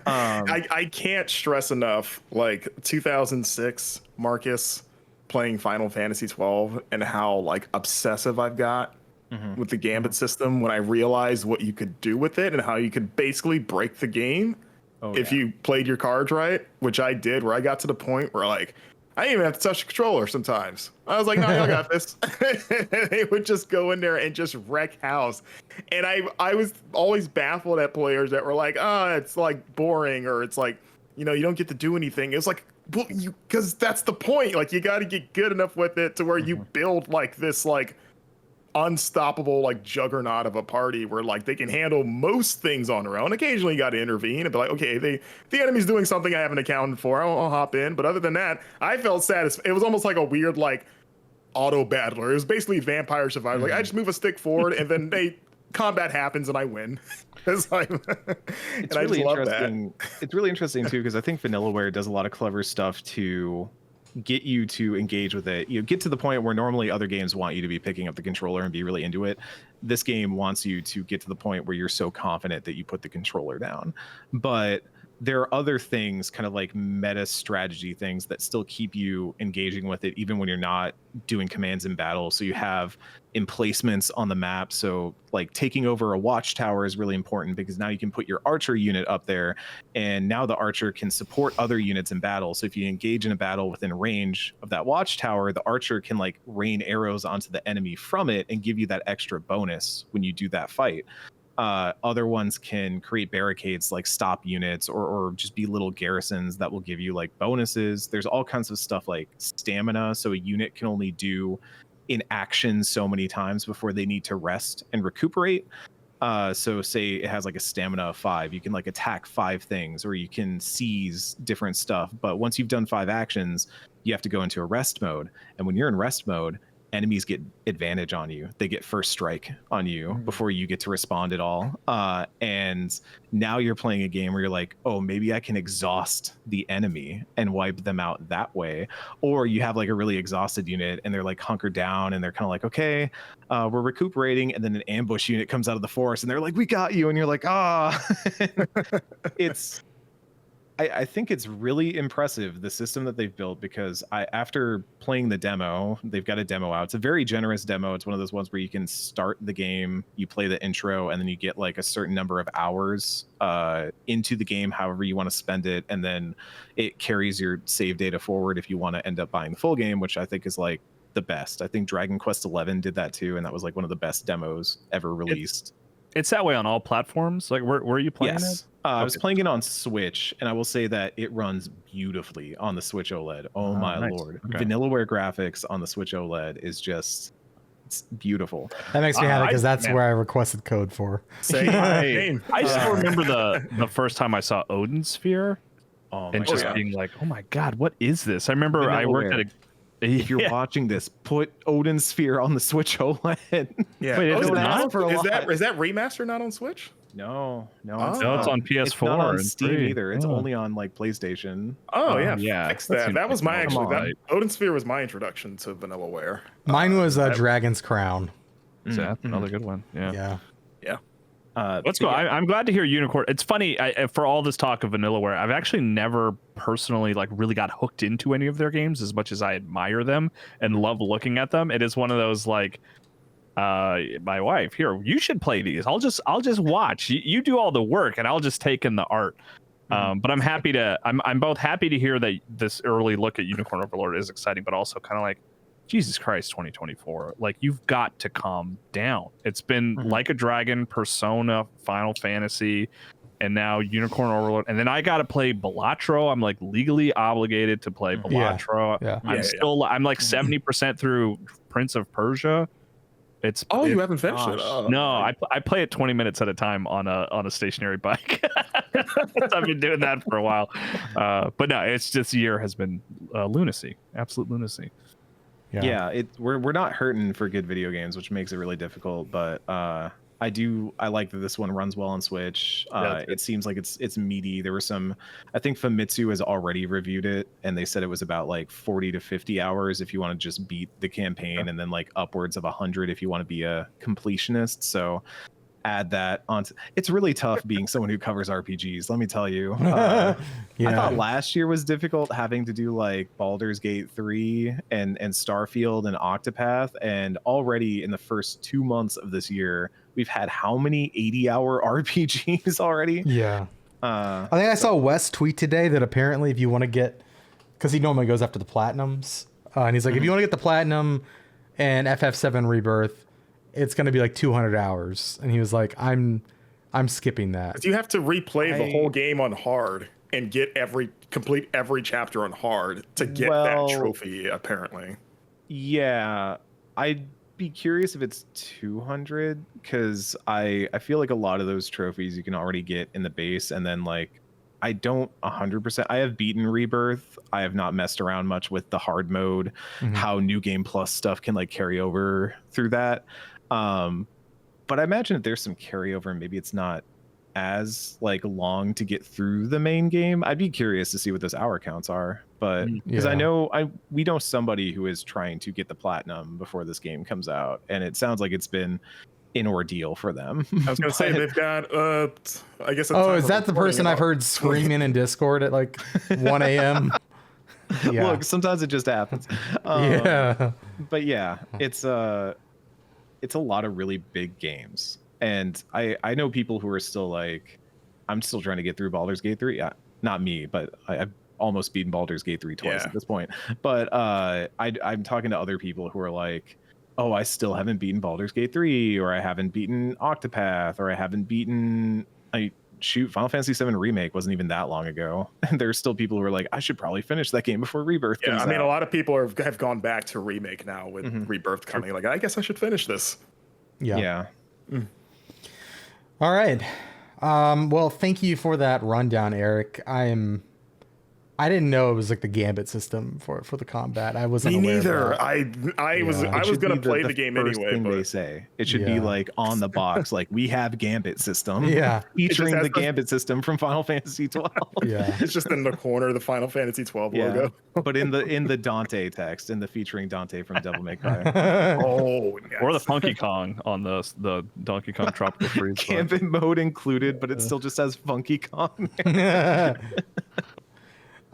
I can't stress enough, like 2006 Marcus playing Final Fantasy 12 and how like obsessive I've got with the Gambit system when I realized what you could do with it and how you could basically break the game if you played your cards right, which I did, where I got to the point where like I didn't even have to touch the controller sometimes. I was like, no, y'all got this. They would just go in there and just wreck house. And I was always baffled at players that were like, it's like boring, or it's like, you don't get to do anything. It's like, well, because that's the point. Like, you got to get good enough with it to where you build like this, like, unstoppable like juggernaut of a party where like they can handle most things on their own. Occasionally you got to intervene and be like, okay, the enemy's doing something I haven't accounted for. I'll hop in. But other than that, I felt satisfied. It was almost like a weird like auto battler. It was basically Vampire Survivor. Like I just move a stick forward and then combat happens and I win. It's really interesting. It's really interesting too, because I think Vanillaware does a lot of clever stuff to get you to engage with it. Get to the point where normally other games want you to be picking up the controller and be really into it. This game wants you to get to the point where you're so confident that you put the controller down. But there are other things, kind of like meta strategy things, that still keep you engaging with it even when you're not doing commands in battle. So you have emplacements on the map. So like taking over a watchtower is really important, because now you can put your archer unit up there, and now the archer can support other units in battle. So if you engage in a battle within range of that watchtower, the archer can like rain arrows onto the enemy from it and give you that extra bonus when you do that fight. Other ones can create barricades, like stop units, or just be little garrisons that will give you like bonuses. There's all kinds of stuff like stamina. So a unit can only do in action so many times before they need to rest and recuperate. So say it has like a stamina of 5, you can like attack 5 things, or you can seize different stuff. But once you've done 5 actions, you have to go into a rest mode. And when you're in rest mode, enemies get advantage on you. They get first strike on you before you get to respond at all. And now you're playing a game where you're like, oh, maybe I can exhaust the enemy and wipe them out that way. Or you have like a really exhausted unit and they're like hunkered down and they're kind of like, okay, we're recuperating. And then an ambush unit comes out of the forest and they're like, we got you. And you're like, I think it's really impressive, the system that they've built, because after playing the demo, they've got a demo out. It's a very generous demo. It's one of those ones where you can start the game, you play the intro, and then you get like a certain number of hours into the game, however you want to spend it. And then it carries your save data forward if you want to end up buying the full game, which I think is like the best. I think Dragon Quest XI did that too, and that was like one of the best demos ever released. It's that way on all platforms. Like, where are you playing it? I was playing it on Switch, and I will say that it runs beautifully on the Switch OLED. Oh my nice. lord. Okay. Vanillaware graphics on the Switch OLED is just It's beautiful. That makes me happy because that's man. where I requested code for. I still remember the first time I saw Odin Sphere Oh and my just gosh. being like, oh my god, what is this? I remember I worked at a. If you're watching this, put Odin Sphere on the Switch OLED. Yeah. Wait, is it's not for a lot. that remaster not on Switch? No, Oh. it's No, it's not. on PS4. It's not on and Steam 3. either. It's Oh. only on like PlayStation. Oh yeah, yeah, fix that that. seems That was like my an actually. That, oversight. Odin Sphere was my introduction to Vanillaware. Mine was Dragon's Crown. So that's another good one. Yeah. Yeah. Let's go. I'm glad to hear Unicorn. It's funny for all this talk of Vanillaware. I've actually never personally like really got hooked into any of their games as much as I admire them and love looking at them. It is one of those like, my wife here. You should play these. I'll just watch. You do all the work and I'll just take in the art. But I'm happy to. I'm both happy to hear that this early look at Unicorn Overlord is exciting, but also kind of like, Jesus Christ, 2024. Like, you've got to calm down. It's been Like a Dragon, Persona, Final Fantasy, and now Unicorn Overlord. And then I got to play Balatro. I'm like legally obligated to play Balatro. Yeah. I'm like 70% through Prince of Persia. You haven't finished it? Oh. No, I play it 20 minutes at a time on a stationary bike. I've been doing that for a while. But no, it's just year has been lunacy, absolute lunacy. Yeah, we're not hurting for good video games, which makes it really difficult. But I like that this one runs well on Switch. It seems like it's meaty. There were some, I think Famitsu has already reviewed it, and they said it was about like 40 to 50 hours if you want to just beat the campaign, and then like upwards of 100 if you want to be a completionist. So add that on. It's really tough being someone who covers RPGs, let me tell you. I thought last year was difficult having to do like Baldur's Gate 3 and Starfield and Octopath, and already in the first 2 months of this year we've had how many 80-hour RPGs already? I think I saw Wes tweet today that apparently if you want to get, because he normally goes after the platinums, and he's like, if you want to get the platinum and FF7 Rebirth, it's going to be like 200 hours. And he was like, I'm skipping that. You have to replay the whole game on hard and complete every chapter on hard to get that trophy, apparently. Yeah, I'd be curious if it's 200, because I feel like a lot of those trophies you can already get in the base, and then like I don't 100%. I have beaten Rebirth. I have not messed around much with the hard mode, how New Game Plus stuff can like carry over through that. But I imagine that there's some carryover, and maybe it's not as like long to get through the main game. I'd be curious to see what those hour counts are, but because we know somebody who is trying to get the platinum before this game comes out, and it sounds like it's been an ordeal for them. I was gonna say they've got I guess. Is that the person I've heard screaming in Discord at like 1 a.m.? Look, sometimes it just happens. But yeah, it's a lot of really big games, and I know people who are still like, I'm still trying to get through Baldur's Gate 3. Yeah, not me, but I've almost beaten Baldur's Gate 3 twice at this point. But I'm talking to other people who are like, oh, I still haven't beaten Baldur's Gate 3, or I haven't beaten Octopath, or I haven't beaten Final Fantasy VII Remake wasn't even that long ago. And there's still people who are like, I should probably finish that game before Rebirth comes out. A lot of people have gone back to Remake now with Rebirth coming. Like, I guess I should finish this. Yeah. All right. Well, thank you for that rundown, Eric. I didn't know it was like the Gambit system for the combat. I wasn't aware of that. I was gonna play the game anyway. But they say it should be like on the box, like we have Gambit system. Featuring the Gambit system from Final Fantasy 12. It's just in the corner of the Final Fantasy 12 logo. But in the Dante text, in the featuring Dante from Devil May Cry. Yes. Or the Funky Kong on the Donkey Kong Tropical Freeze. Gambit mode included, but it still just has Funky Kong.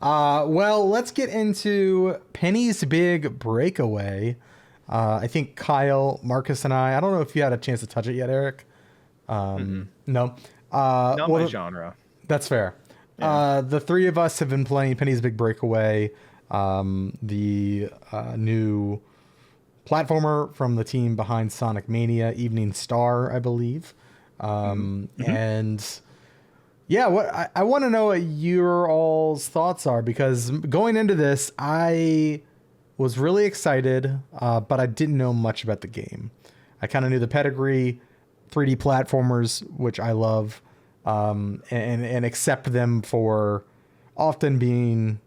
Well, let's get into Penny's Big Breakaway. I think Kyle, Marcus, and I don't know if you had a chance to touch it yet, Eric. No. Not my genre. That's fair. The three of us have been playing Penny's Big Breakaway, the new platformer from the team behind Sonic Mania, Evening Star, I believe. And yeah, what I want to know what your all's thoughts are, because going into this, I was really excited, but I didn't know much about the game. I kind of knew the pedigree, 3D platformers, which I love, and accept them for often being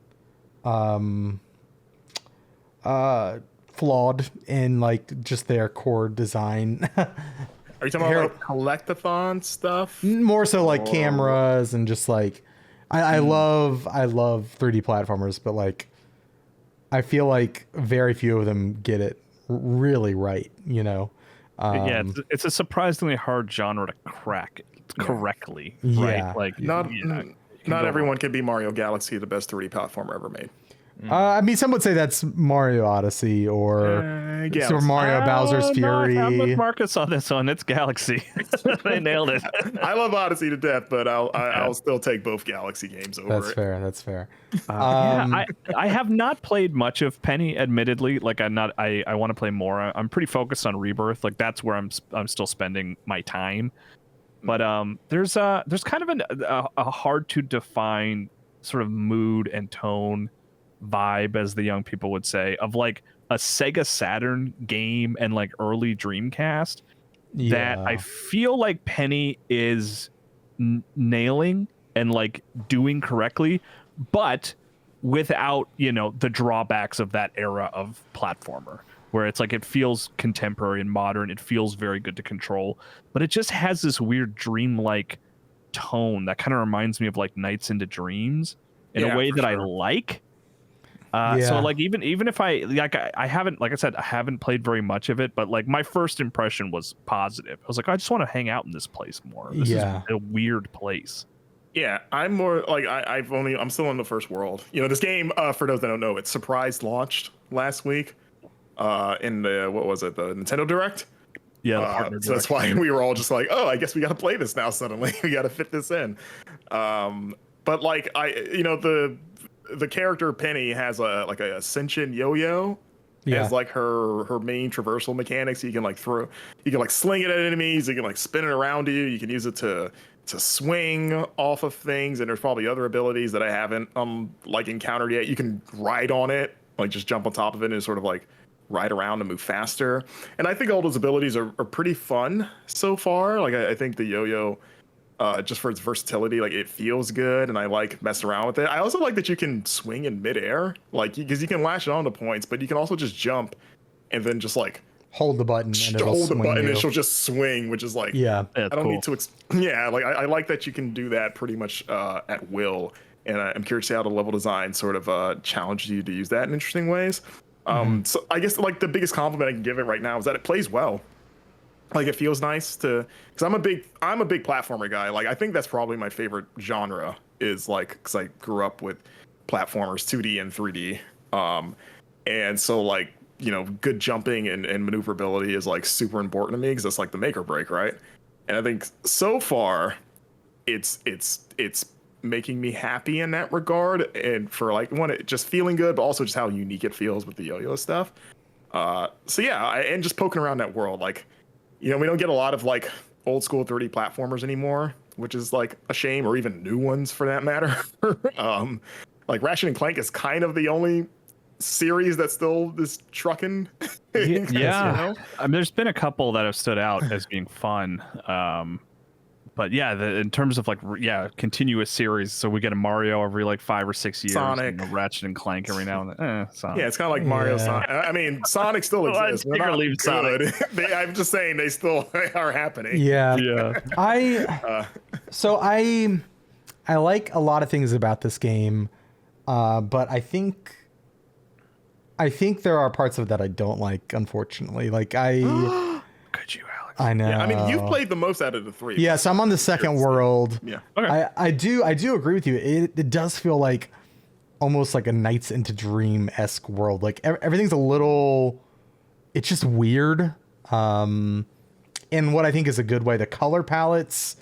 flawed in like just their core design. Are you talking about like collectathon stuff? More so like cameras and just like I love 3D platformers, but like I feel like very few of them get it really right, you know. Yeah, it's a surprisingly hard genre to crack correctly, Yeah. right? Like Not go everyone can be Mario Galaxy, the best 3D platformer ever made. I mean, some would say that's Mario Odyssey or Super Mario Bowser's Fury. I'm with Marcus on this one. It's Galaxy. They nailed it. I love Odyssey to death, but I'll still take both Galaxy games over That's it. fair. That's fair. Yeah, I have not played much of Penny, admittedly. Like I want to play more. I'm pretty focused on Rebirth. Like that's where I'm still spending my time. But there's kind of a hard to define sort of mood and tone vibe, as the young people would say, of like a Sega Saturn game and like early Dreamcast that I feel like Penny is nailing and like doing correctly, but without, you know, the drawbacks of that era of platformer where it's like it feels contemporary and modern. It feels very good to control, but it just has this weird dreamlike tone that kind of reminds me of like Nights into Dreams in a way that I like. So like even if I haven't, like I said, I haven't played very much of it, but like my first impression was positive. I was like, I just want to hang out in this place more. This is a weird place. Yeah, I'm more like I'm still in the first world. You know, this game, for those that don't know, it surprise launched last week in the the Nintendo Direct. Yeah, so that's why we were all just like, oh, I guess we got to play this now. Suddenly, we got to fit this in. But like the character Penny has a ascension yo-yo as like her main traversal mechanics. You can like sling it at enemies. You can like spin it around you. You can use it to swing off of things. And there's probably other abilities that I haven't like encountered yet. You can ride on it, like just jump on top of it and sort of like ride around and move faster. And I think all those abilities are pretty fun so far. Like I think the yo-yo, just for its versatility, like it feels good, and I like messing around with it. I also like that you can swing in midair, like because you can lash it onto points, but you can also just jump and then just like hold the button and and she'll just swing, which is like I don't need to like I like that you can do that pretty much at will, and I'm curious to see how the level design sort of challenges you to use that in interesting ways. So I guess like the biggest compliment I can give it right now is that it plays well. Like it feels nice to, because I'm a big platformer guy. Like I think that's probably my favorite genre, is like, because I grew up with platformers 2D and 3D, and so like, you know, good jumping and maneuverability is like super important to me, because that's like the make or break, right? And I think so far it's making me happy in that regard, and for like just feeling good, but also just how unique it feels with the yo-yo stuff. So yeah, and just poking around that world, like, you know, we don't get a lot of like old school 3D platformers anymore, which is like a shame, or even new ones for that matter. Like Ratchet and Clank is kind of the only series that still is trucking. Yeah, you know? I mean, there's been a couple that have stood out as being fun. But yeah, in terms of like continuous series, so we get a Mario every like 5 or 6 years, Sonic, and a Ratchet and Clank every now and then. Sonic. Yeah, it's kind of like Mario. Sonic. I mean, Sonic still exists. We're not leave good. I'm just saying they still are happening. Yeah. I like a lot of things about this game, but I think there are parts of it that I don't like, unfortunately. Like Could you, Alex? I know. Yeah, I mean, you've played the most out of the three. Yeah, so I'm on the second world. Yeah. Okay. I do agree with you. It does feel like almost like a Nights into Dream-esque world. Like everything's a little, it's just weird. In what I think is a good way. The color palettes,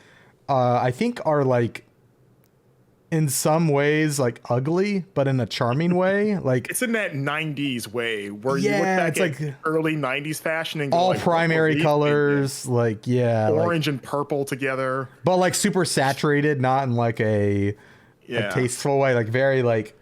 I think are like, in some ways like ugly, but in a charming way. Like it's in that 90s way where you look back at like early 90s fashion and go all like, primary colors, like orange and purple together, but like super saturated, not in like a tasteful way, like very like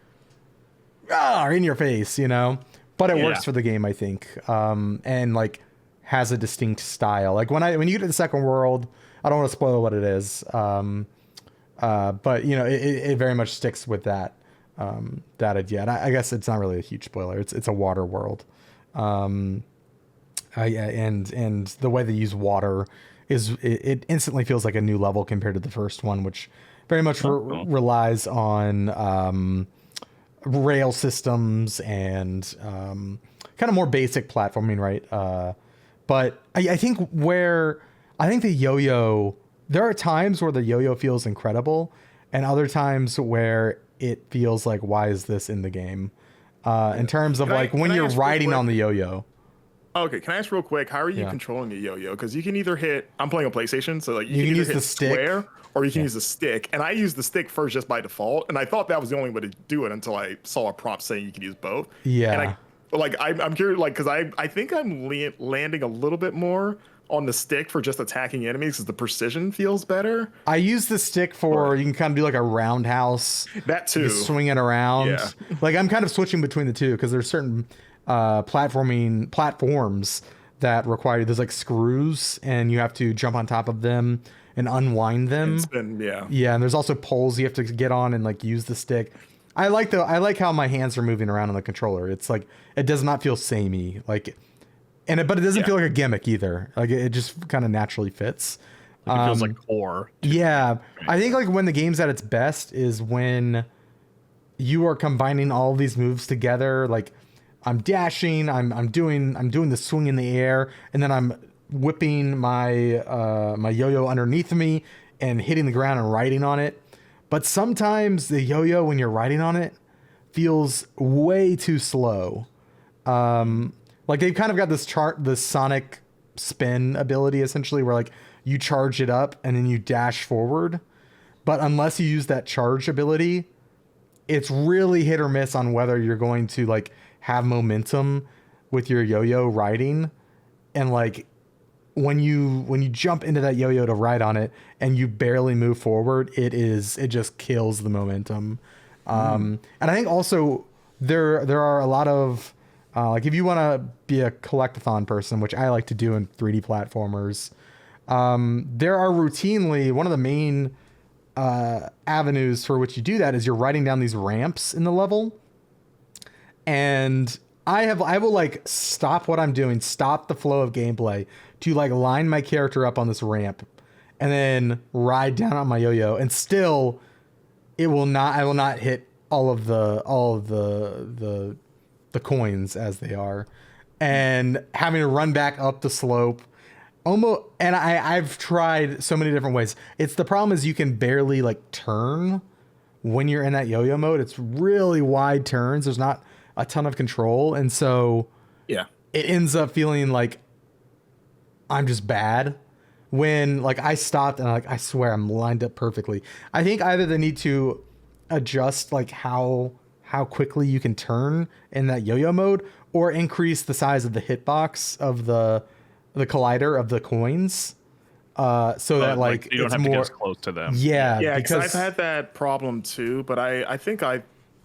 in your face, you know. but it works for the game, I think. And like has a distinct style. Like when you get to the second world, I don't want to spoil what it is. But you know, it very much sticks with that idea. And I guess it's not really a huge spoiler. It's a water world. And the way they use water is it instantly feels like a new level compared to the first one, which very much relies on rail systems and kind of more basic platforming, right? But I think the yo-yo, there are times where the yo-yo feels incredible, and other times where it feels like, why is this in the game? In terms of when you're riding on the yo-yo. Okay, can I ask real quick, how are you controlling the yo-yo? Because you can either I'm playing a PlayStation, so like you can either use hit the stick, square or you can use the stick. And I use the stick first just by default, and I thought that was the only way to do it until I saw a prompt saying you can use both. Yeah. And I'm curious, like, because I think I'm landing a little bit more on the stick for just attacking enemies because the precision feels better. I use the stick for you can kind of do like a roundhouse. That too. Swing it around. Yeah. Like I'm kind of switching between the two because there's certain platforms that require there's like screws and you have to jump on top of them and unwind them. Yeah, and there's also poles you have to get on and like use the stick. I like how my hands are moving around on the controller. It's like it does not feel samey, like, but it doesn't feel like a gimmick either. Like it just kind of naturally fits. It feels like core. Yeah, I think like when the game's at its best is when you are combining all of these moves together. Like I'm dashing, I'm doing the swing in the air, and then I'm whipping my my yo-yo underneath me and hitting the ground and riding on it. But sometimes the yo-yo, when you're riding on it, feels way too slow. Like they've kind of got this sonic spin ability essentially, where like you charge it up and then you dash forward. But unless you use that charge ability, it's really hit or miss on whether you're going to like have momentum with your yo-yo riding. And like when you jump into that yo-yo to ride on it and you barely move forward, it just kills the momentum. And I think also there are a lot of like if you want to be a collectathon person, which I like to do in 3D platformers, there are routinely one of the main avenues for which you do that is you're riding down these ramps in the level. And I will like stop what I'm doing, stop the flow of gameplay to like line my character up on this ramp and then ride down on my yo-yo, and still I will not hit all of the coins as they are, and having to run back up the slope almost. And I've tried so many different ways. The problem is you can barely like turn when you're in that yo-yo mode. It's really wide turns. There's not a ton of control, and so it ends up feeling like I'm just bad when like I stopped and I swear I'm lined up perfectly. I think either they need to adjust like how quickly you can turn in that yo-yo mode, or increase the size of the hitbox of the collider of the coins, so that like you don't it's have more to get as close to them. Yeah, because I've had that problem too, but I think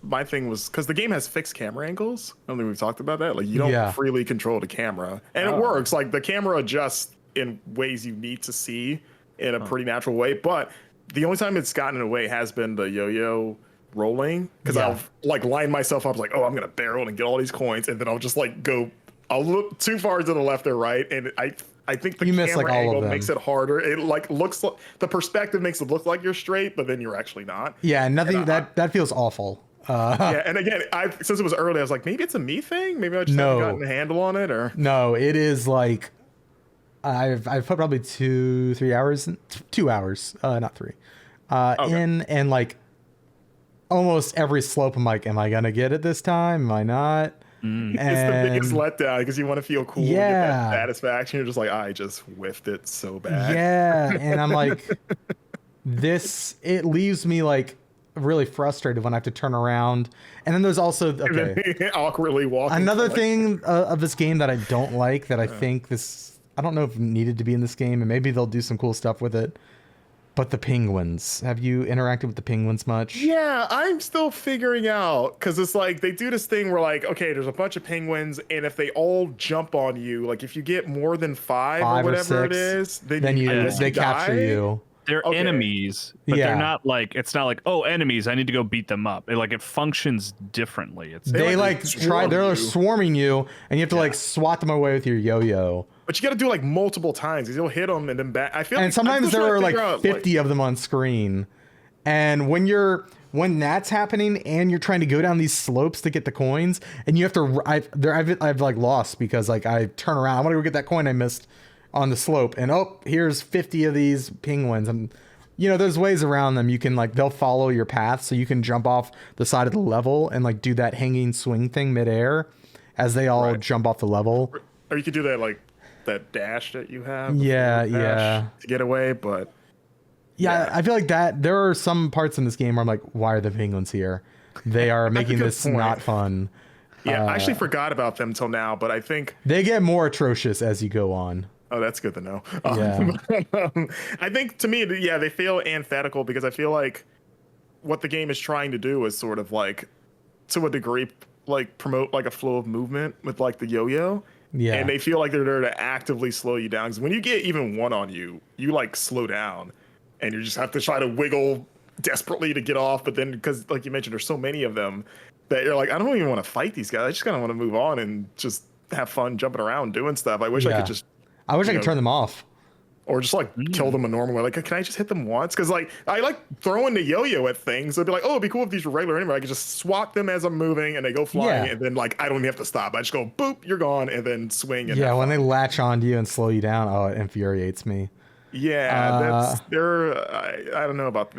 my thing was because the game has fixed camera angles. I don't think we've talked about that. Like you don't freely control the camera, and it works. Like the camera adjusts in ways you need to see in a pretty natural way. But the only time it's gotten in a way has been the yo-yo rolling, because I'll like line myself up like, oh, I'm gonna barrel and get all these coins, and then I'll just like go a little too far to the left or right, and I think the camera angle makes it harder. It like looks like the perspective makes it look like you're straight, but then you're actually not. Yeah, nothing that feels awful. Yeah, and again, since it was early, I was like, maybe it's a me thing. Maybe I just haven't gotten a handle on it, or no, it is like I've put probably 2 hours, not 3, in, and like almost every slope I'm like, am I gonna get it this time? Am I not? It's the biggest letdown because you want to feel cool and get that satisfaction. You're just like, I just whiffed it so bad. Yeah, and I'm like, it leaves me like really frustrated when I have to turn around. And then there's also awkwardly walking. Another thing of this game that I don't like, that I think I don't know if it needed to be in this game, and maybe they'll do some cool stuff with it. But the penguins, have you interacted with the penguins much? Yeah, I'm still figuring out because it's like they do this thing where like, okay, there's a bunch of penguins, and if they all jump on you, like if you get more than five or whatever it is, then they capture you. They're enemies, but they're not like, it's not like, oh, enemies, I need to go beat them up. It functions differently. They're swarming you, and you have to like swat them away with your yo-yo. But you got to do like multiple times because you'll hit them and then back. I feel. And sometimes there are like 50 of them on screen, and when that's happening, and you're trying to go down these slopes to get the coins, and you have to. I've like lost because like I turn around. I want to go get that coin I missed on the slope, and here's 50 of these penguins. And there's ways around them. You can like they'll follow your path, so you can jump off the side of the level and like do that hanging swing thing midair as they all jump off the level. Or you could do that like. That dash that you have to get away, but I feel like that there are some parts in this game where I'm like, why are the penguins here? They are making this not fun. I actually forgot about them till now, but I think they get more atrocious as you go on. Oh, that's good to know. Yeah. I think to me, they feel antithetical because I feel like what the game is trying to do is sort of like, to a degree, like promote like a flow of movement with like the yo-yo. Yeah. And they feel like they're there to actively slow you down. Because when you get even one on you, you like slow down and you just have to try to wiggle desperately to get off. But then, because like you mentioned, there's so many of them that you're like, I don't even want to fight these guys. I just kind of want to move on and just have fun jumping around doing stuff. I wish I could just. I wish I could turn them off. Or just like kill them a normal way. Like, can I just hit them once? Because like I like throwing the yo-yo at things. It'd be like, oh, it'd be cool if these were regular anyway. I could just swat them as I'm moving and they go flying, and then like I don't even have to stop. I just go boop, you're gone, and then swing. And when they latch onto you and slow you down, it infuriates me. Yeah, I don't know about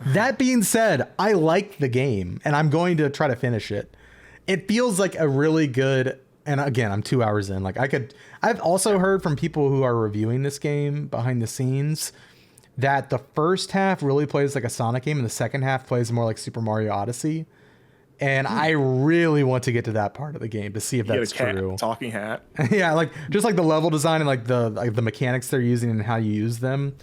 That being said, I like the game and I'm going to try to finish it. It feels like a really good. And again, I'm 2 hours in. Like I've also heard from people who are reviewing this game behind the scenes that the first half really plays like a Sonic game and the second half plays more like Super Mario Odyssey. And I really want to get to that part of the game to see if that's true. Talking hat. Yeah, like just like the level design and like the mechanics they're using and how you use them.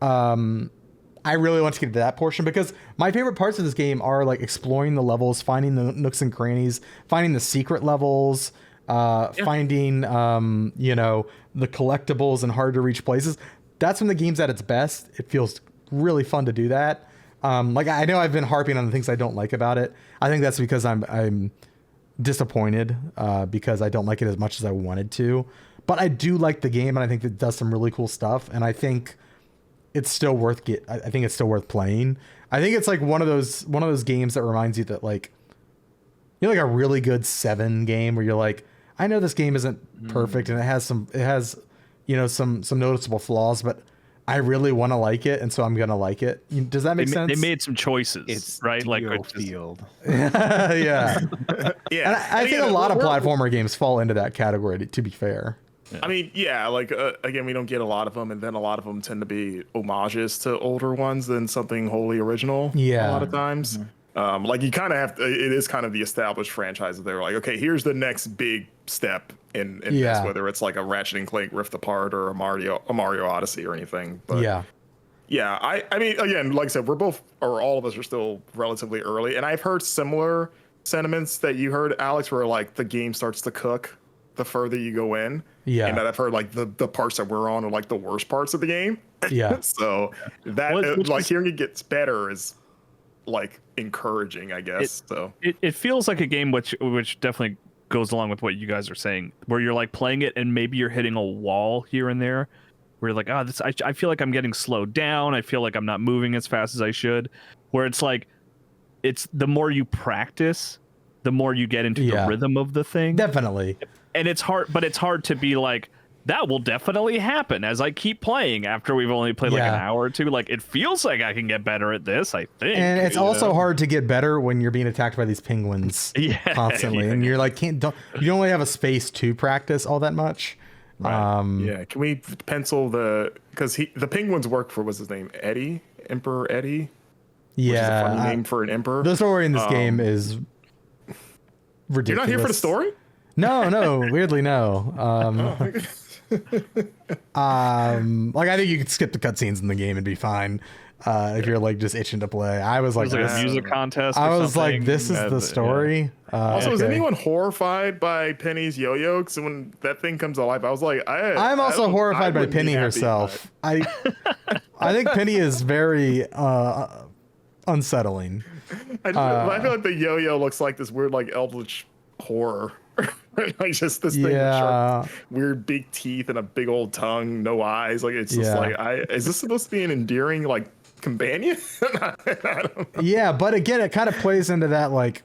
I really want to get to that portion because my favorite parts of this game are like exploring the levels, finding the nooks and crannies, finding the secret levels. Finding the collectibles and hard to reach places. That's when the game's at its best. It feels really fun to do that. Like I know I've been harping on the things I don't like about it. I think that's because I'm disappointed because I don't like it as much as I wanted to. But I do like the game, and I think it does some really cool stuff. And I think it's still worth I think it's still worth playing. I think it's like one of those games that reminds you that like like a really good 7 game where you're like, I know this game isn't perfect and it has some noticeable flaws, but I really want to like it, and so I'm gonna like it. Does that make sense? They made some choices. It's right, like field. Yeah, yeah. And I think a lot of platformer games fall into that category. To be fair. Yeah. I mean, like again, we don't get a lot of them, and then a lot of them tend to be homages to older ones than something wholly original. Yeah, a lot of times. Like you kind of have to, it is kind of the established franchise that they're like, okay, here's the next big step in this, whether it's like a Ratchet and Clank Rift Apart or a Mario Odyssey or anything. But I mean, again, like I said, all of us are still relatively early, and I've heard similar sentiments that you heard, Alex, where like the game starts to cook the further you go in. Yeah. And that I've heard like the parts that we're on are like the worst parts of the game. Yeah. So that hearing it gets better is like encouraging, I guess. It feels like a game which definitely goes along with what you guys are saying, where you're like playing it and maybe you're hitting a wall here and there where you're like, I feel like I'm getting slowed down. I feel like I'm not moving as fast as I should. Where it's like, it's the more you practice, the more you get into the rhythm of the thing. Definitely. And it's hard to be like, that will definitely happen as I keep playing after we've only played like an hour or two. Like, it feels like I can get better at this, I think. And it's also hard to get better when you're being attacked by these penguins constantly. And you're like, you don't really have a space to practice all that much. Right. Can we pencil because the penguins work for, what's his name? Eddie? Emperor Eddie? Yeah. Which is a funny name for an emperor. The story in this game is ridiculous. You're not here for the story? No, weirdly no. Like I think you could skip the cutscenes in the game and be fine. If you're like just itching to play. I was like, There's like a music contest. I or was like, something. this is the story. Also, is Okay. anyone horrified by Penny's yo-yo? Because when that thing comes alive, I was like, I'm also horrified by Penny herself. I think Penny is very unsettling. I feel like the yo-yo looks like this weird, like eldritch horror. Like just this thing with sharp, weird big teeth and a big old tongue, no eyes. Like it's just like, is this supposed to be an endearing like companion? I don't know. Yeah, but again, it kind of plays into that like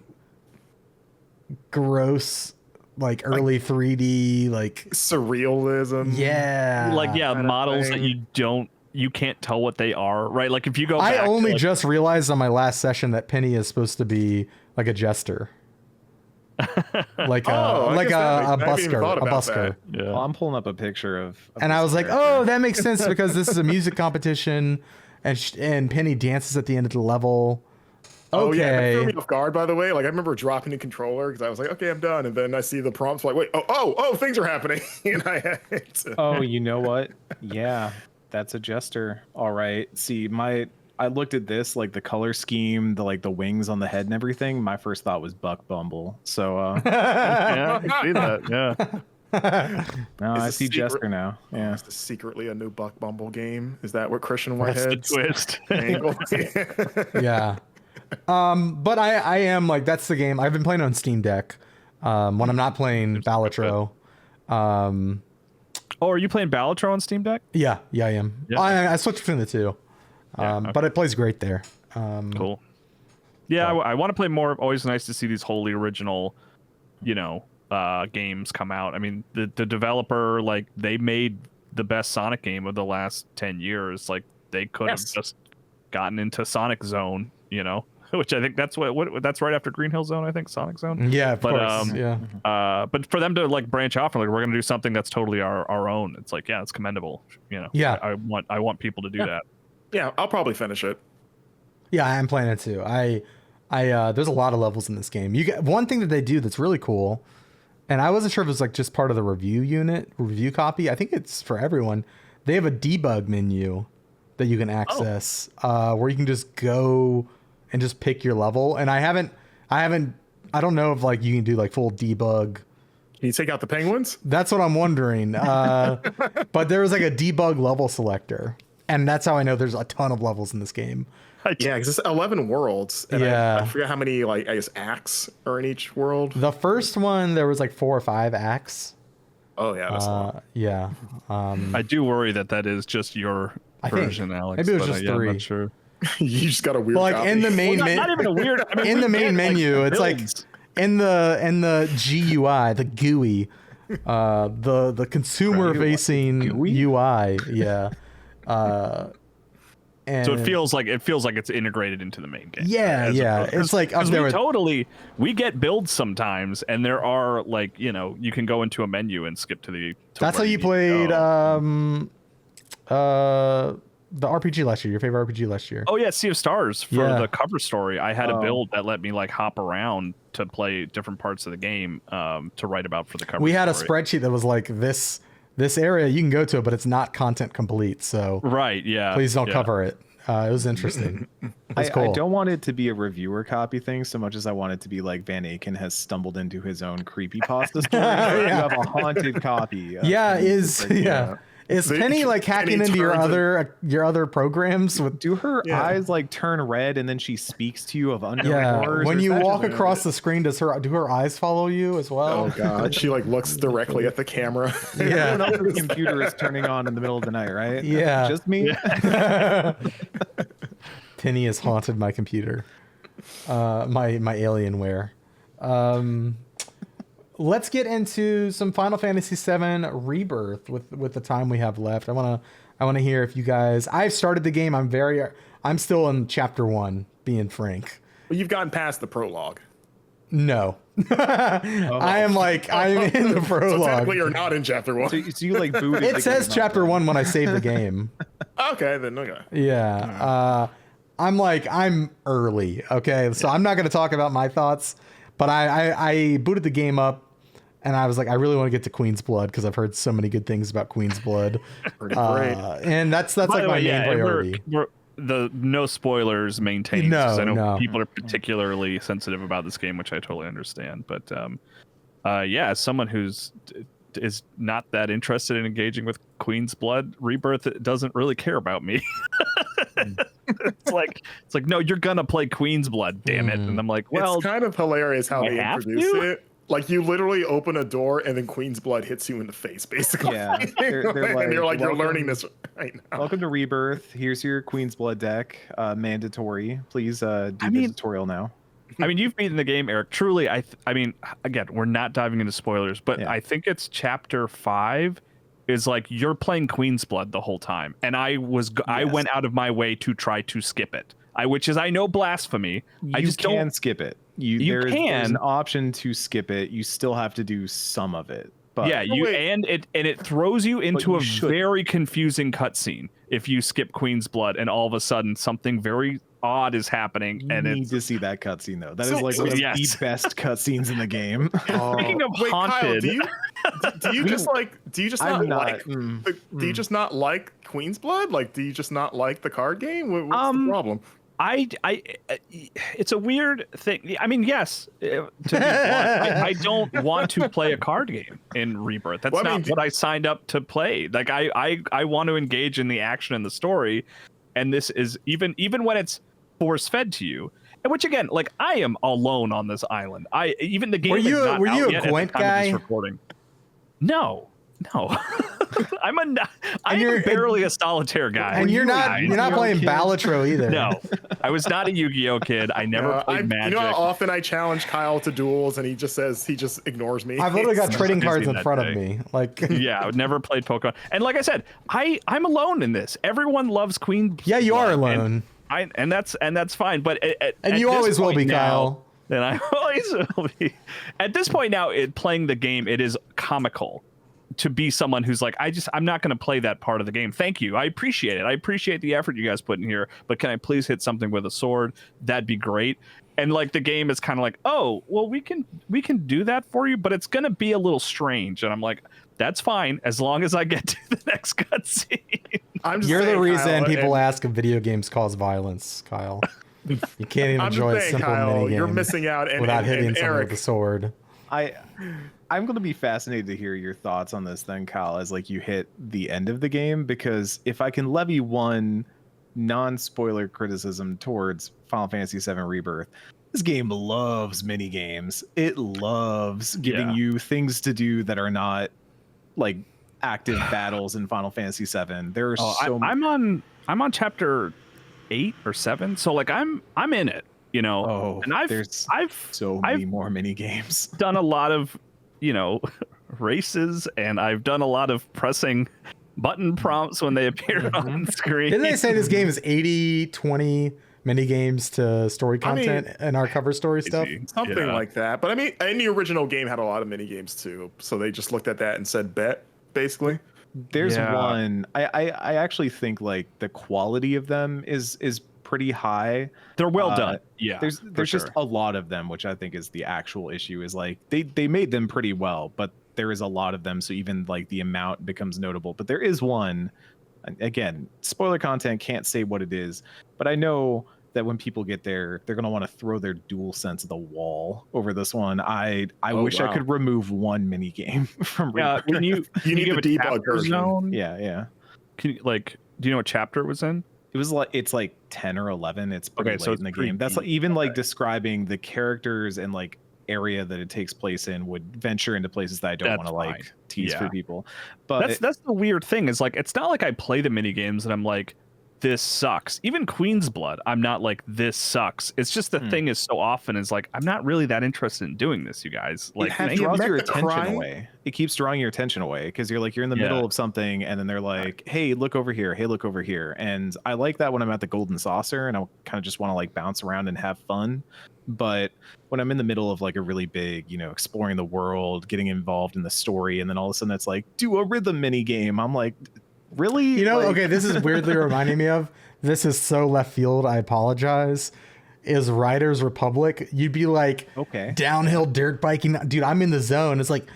gross, like early 3D, like surrealism. Yeah, like models that you can't tell what they are, right? Like if you go back I only to, just realized on my last session that Penny is supposed to be like a jester. Like a busker. Yeah. Well, I'm pulling up a picture of And I this was like, character. oh, that makes sense because this is a music competition, and Penny dances at the end of the level. Oh yeah, that threw Okay. me off guard. By the way, like I remember dropping the controller because I was like, okay, I'm done, and then I see the prompts like, wait, oh, things are happening, and I had to. Oh, you know what? Yeah, that's a jester. All right. See, I looked at this, like the color scheme, the wings on the head and everything. My first thought was Buck Bumble. So Yeah, I see that. Yeah. no, Is I this see secret- Jester now. Yeah. Is this secretly a new Buck Bumble game? Is that what Christian That's the Whitehead's twist. angle? Yeah. But I am like, that's the game I've been playing on Steam Deck. When I'm not playing Balatro. Oh, are you playing Balatro on Steam Deck? Yeah, I am. Yeah. I switched between the two. Okay. But it plays great there. Cool. Yeah, I want to play more. Always nice to see these wholly original, games come out. I mean, the developer, like, they made the best Sonic game of the last 10 years. Like, they could have just gotten into Sonic Zone, which I think that's what that's right after Green Hill Zone, I think, Sonic Zone. Yeah, of course. But for them to like branch off and like, we're going to do something that's totally our own. It's like, yeah, it's commendable. Yeah. I want people to do that. Yeah, I'll probably finish it. Yeah, I am playing it too. I there's a lot of levels in this game. You get one thing that they do that's really cool, and I wasn't sure if it was like just part of the review copy. I think it's for everyone. They have a debug menu that you can access, where you can just go and just pick your level. And I don't know if like you can do like full debug. Can you take out the penguins? That's what I'm wondering. But there was like a debug level selector, and that's how I know there's a ton of levels in this game. Yeah, because it's 11 worlds. And Yeah. I forget how many, like, I guess, acts are in each world. The first one, there was like 4 or 5 acts. Oh, yeah, that's a lot. Yeah. I do worry that is just your I think. version, Alex. Maybe it was but, just yeah, I'm 3. not sure. You just got a weird But like copy. in the main Not even a weird. I mean, in the we main get, like, menu, it's like builds. in the GUI, the GUI, the consumer facing GUI? UI. Yeah. And So it feels like it's integrated into the main game. Yeah, yeah. It's like up 'cause there we with, we get builds sometimes, and there are like you can go into a menu and skip to the. that's how where you need to played go. the RPG last year. Your favorite RPG last year. Oh yeah, Sea of Stars for Yeah. the cover story. I had a build that let me like hop around to play different parts of the game to write about for the cover. We had a story. spreadsheet that was like this area you can go to, but it's not content complete. So Right. Yeah. please don't yeah. cover it. It was interesting. It's I cool. don't want it to be a reviewer copy thing so much as I want it to be like Van Aken has stumbled into his own creepypasta story. You have a haunted copy. Yeah, is Penny like hacking into your other programs with? Do her eyes like turn red and then she speaks to you of unknown Yeah, horrors? when or is you that walk just- across the screen, do her eyes follow you as well? Oh, God. She, like, looks directly at the camera. Everyone Yeah, else's computer is turning on in the middle of the night, right? Yeah. Just me? Penny has haunted my computer, my Alienware. Let's get into some Final Fantasy VII Rebirth with the time we have left. I want to hear if you guys. I've started the game. I'm still in chapter 1. Being frank, Well, you've gotten past the prologue. no. I'm in the So prologue. technically, you're not in chapter 1. So you like booted It the says game chapter up. 1 when I save the game. Okay, then, okay. Yeah. I'm early. Okay. So I'm not going to talk about my thoughts, but I booted the game up and I was like, I really want to get to Queen's Blood because I've heard so many good things about Queen's Blood. Pretty great. And that's By like the my way, main priority. The no spoilers maintained. 'cause I know No. people are particularly sensitive about this game, which I totally understand. But yeah, as someone who's is not that interested in engaging with Queen's Blood, Rebirth doesn't really care about me. it's like no, you're gonna play Queen's Blood, damn it. And I'm like, well, it's kind of hilarious how I they have introduce to? it. Like you literally open a door and then Queen's Blood hits you in the face, basically. Yeah, they're and you're like, you're welcome- learning this right now. Welcome to Rebirth. Here's your Queen's Blood deck. Mandatory. Please do the tutorial now. I mean, you've beaten the game, Eric. Truly, I mean, again, we're not diving into spoilers, but Yeah. I think it's chapter 5 is like you're playing Queen's Blood the whole time, and I went out of my way to try to skip it. Which is, I know, blasphemy. I just can don't skip it. You There's can. an option to skip it. You still have to do some of it. But yeah, and it throws you into you a should. very confusing cutscene if you skip Queen's Blood, and all of a sudden something very odd is happening, you and need it's to see that cutscene though. That is So- like one of yes. the best cutscenes in the game. Speaking of Wait, Kyle, haunted. do you just I'm not not- like do you just not like Queen's Blood? Like, do you just not like the card game? What's the problem? It's a weird thing. I mean, yes, to be blunt, I don't want to play a card game in Rebirth. That's Well, I not mean, what I signed up to play. Like, I want to engage in the action and the story, and this is even when it's force fed to you. And which again, like, I am alone on this island. Even the game Were you is not out a yet at the Gwent time of this guy? recording. No. I'm you're- barely a solitaire guy. And you're not playing kid? Balatro either. No, I was not a Yu-Gi-Oh kid. I never played Magic. You know how often I challenge Kyle to duels and he just ignores me. I've literally got It's trading busy cards in that front day. of me. Like, Yeah, I've never played Pokemon. And like I said, I'm alone in this. Everyone loves Queen. yeah, you are Blood, alone. and that's fine. But And you always will be, now, Kyle. And I always will be. At this point now, playing the game, it is comical to be someone who's like, I'm not going to play that part of the game. Thank you. I appreciate it. I appreciate the effort you guys put in here, but can I please hit something with a sword? That'd be great. And like the game is kind of like, oh, well, we can do that for you, but it's going to be a little strange. And I'm like, that's fine as long as I get to the next cutscene. I'm just You're the saying, reason Kyle, people and ask if video games cause violence, Kyle. You can't even I'm just enjoy a saying, simple Kyle, minigame you're missing out. And, without and, hitting and someone Eric, with a sword. I'm going to be fascinated to hear your thoughts on this then, Kyle, as like you hit the end of the game, because if I can levy one non-spoiler criticism towards Final Fantasy VII Rebirth, this game loves mini games. It loves giving Yeah. you things to do that are not like active battles in Final Fantasy VII. There are I'm on chapter 8 or 7, so like I'm in it, you know. And I've many more mini games. done a lot of, races, and I've done a lot of pressing button prompts when they appear on screen. Didn't they say this game is 80-20 mini games to story I mean, content and our cover story stuff? something Yeah. like that. But I mean, and the original game had a lot of mini games too, so they just looked at that and said bet, basically. There's Yeah. one. I actually think like the quality of them is pretty high. They're well done. Yeah, There's for just sure. a lot of them, which I think is the actual issue. Is like they made them pretty well, but there is a lot of them, so even like the amount becomes notable. But there is one. Again, spoiler content, can't say what it is, but I know that when people get there, they're gonna want to throw their dual sense at the wall over this one. I wish I wow. could remove one mini game from Yeah, Rebirth. when you need give the a debug chapter version. zone, yeah. can you, like, do you know what chapter it was in? It was like it's like 10 or 11. It's pretty Okay, so late it's in the pretty game. That's like deep. even like Okay. describing the characters and like area that it takes place in would venture into places that I don't That's want to like fine. tease Yeah. for people. But That's the weird thing is like it's not like I play the mini games and I'm like, this sucks. Even Queen's Blood, I'm not like, this sucks. It's just the thing is so often is like, I'm not really that interested in doing this, you guys. Like, have it you draws met your the attention cry? away. It keeps drawing your attention away because you're in the Yeah. middle of something and then they're like, hey, look over here. Hey, look over here. And I like that when I'm at the Golden Saucer and I kind of just want to like bounce around and have fun. But when I'm in the middle of like a really big, exploring the world, getting involved in the story, and then all of a sudden it's like, do a rhythm mini game. I'm like, really? Okay, this is weirdly reminding me of, this is so left field, I apologize, is Riders Republic. You'd be like, Okay. downhill dirt biking. Dude, I'm in the zone. It's like,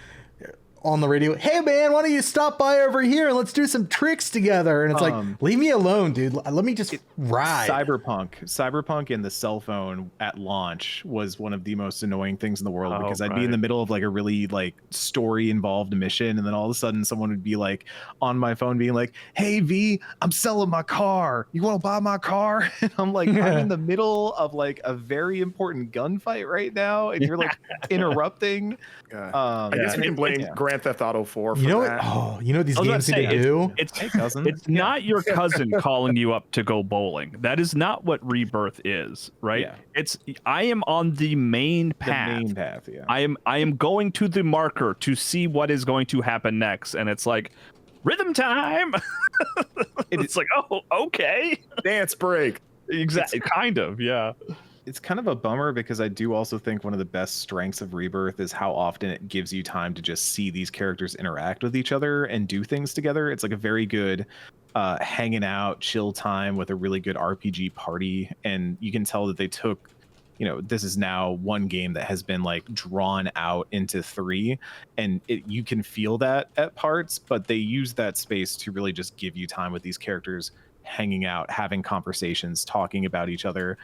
on the radio, hey man, why don't you stop by over here and let's do some tricks together? And it's like, leave me alone, dude. Let me just ride. Cyberpunk and the cell phone at launch was one of the most annoying things in the world, because I'd be in the middle of like a really like story involved mission, and then all of a sudden someone would be like on my phone being like, hey V, I'm selling my car, you want to buy my car? And I'm like, I'm in the middle of like a very important gunfight right now, and you're like interrupting. I guess we can blame Grand Theft Auto 4 for that. You know these games need to do? It's not your cousin calling you up to go bowling. That is not what Rebirth is, right? Yeah. It's I am on the main path. Yeah. I am going to the marker to see what is going to happen next, and it's like rhythm time. It's like, oh, okay. Dance break. Exactly. Kind of, yeah. It's kind of a bummer, because I do also think one of the best strengths of Rebirth is how often it gives you time to just see these characters interact with each other and do things together. It's like a very good hanging out, chill time with a really good RPG party. And you can tell that they took, this is now one game that has been like drawn out into 3, and you can feel that at parts, but they use that space to really just give you time with these characters hanging out, having conversations, talking about each other.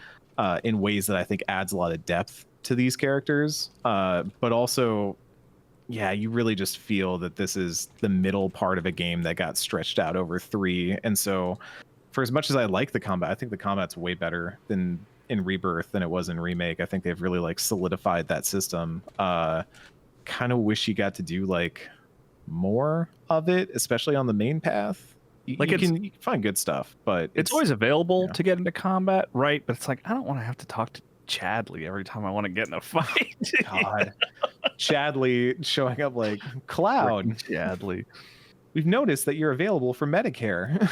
In ways that I think adds a lot of depth to these characters. But also, yeah, you really just feel that this is the middle part of a game that got stretched out over 3. And so for as much as I like the combat, I think the combat's way better than in Rebirth than it was in Remake. I think they've really like solidified that system. Kind of wish you got to do like more of it, especially on the main path. You can find good stuff, but it's always available to get into combat, right? But it's like, I don't want to have to talk to Chadley every time I want to get in a fight. God, Chadley showing up like Cloud. Chadley, we've noticed that you're available for Medicare.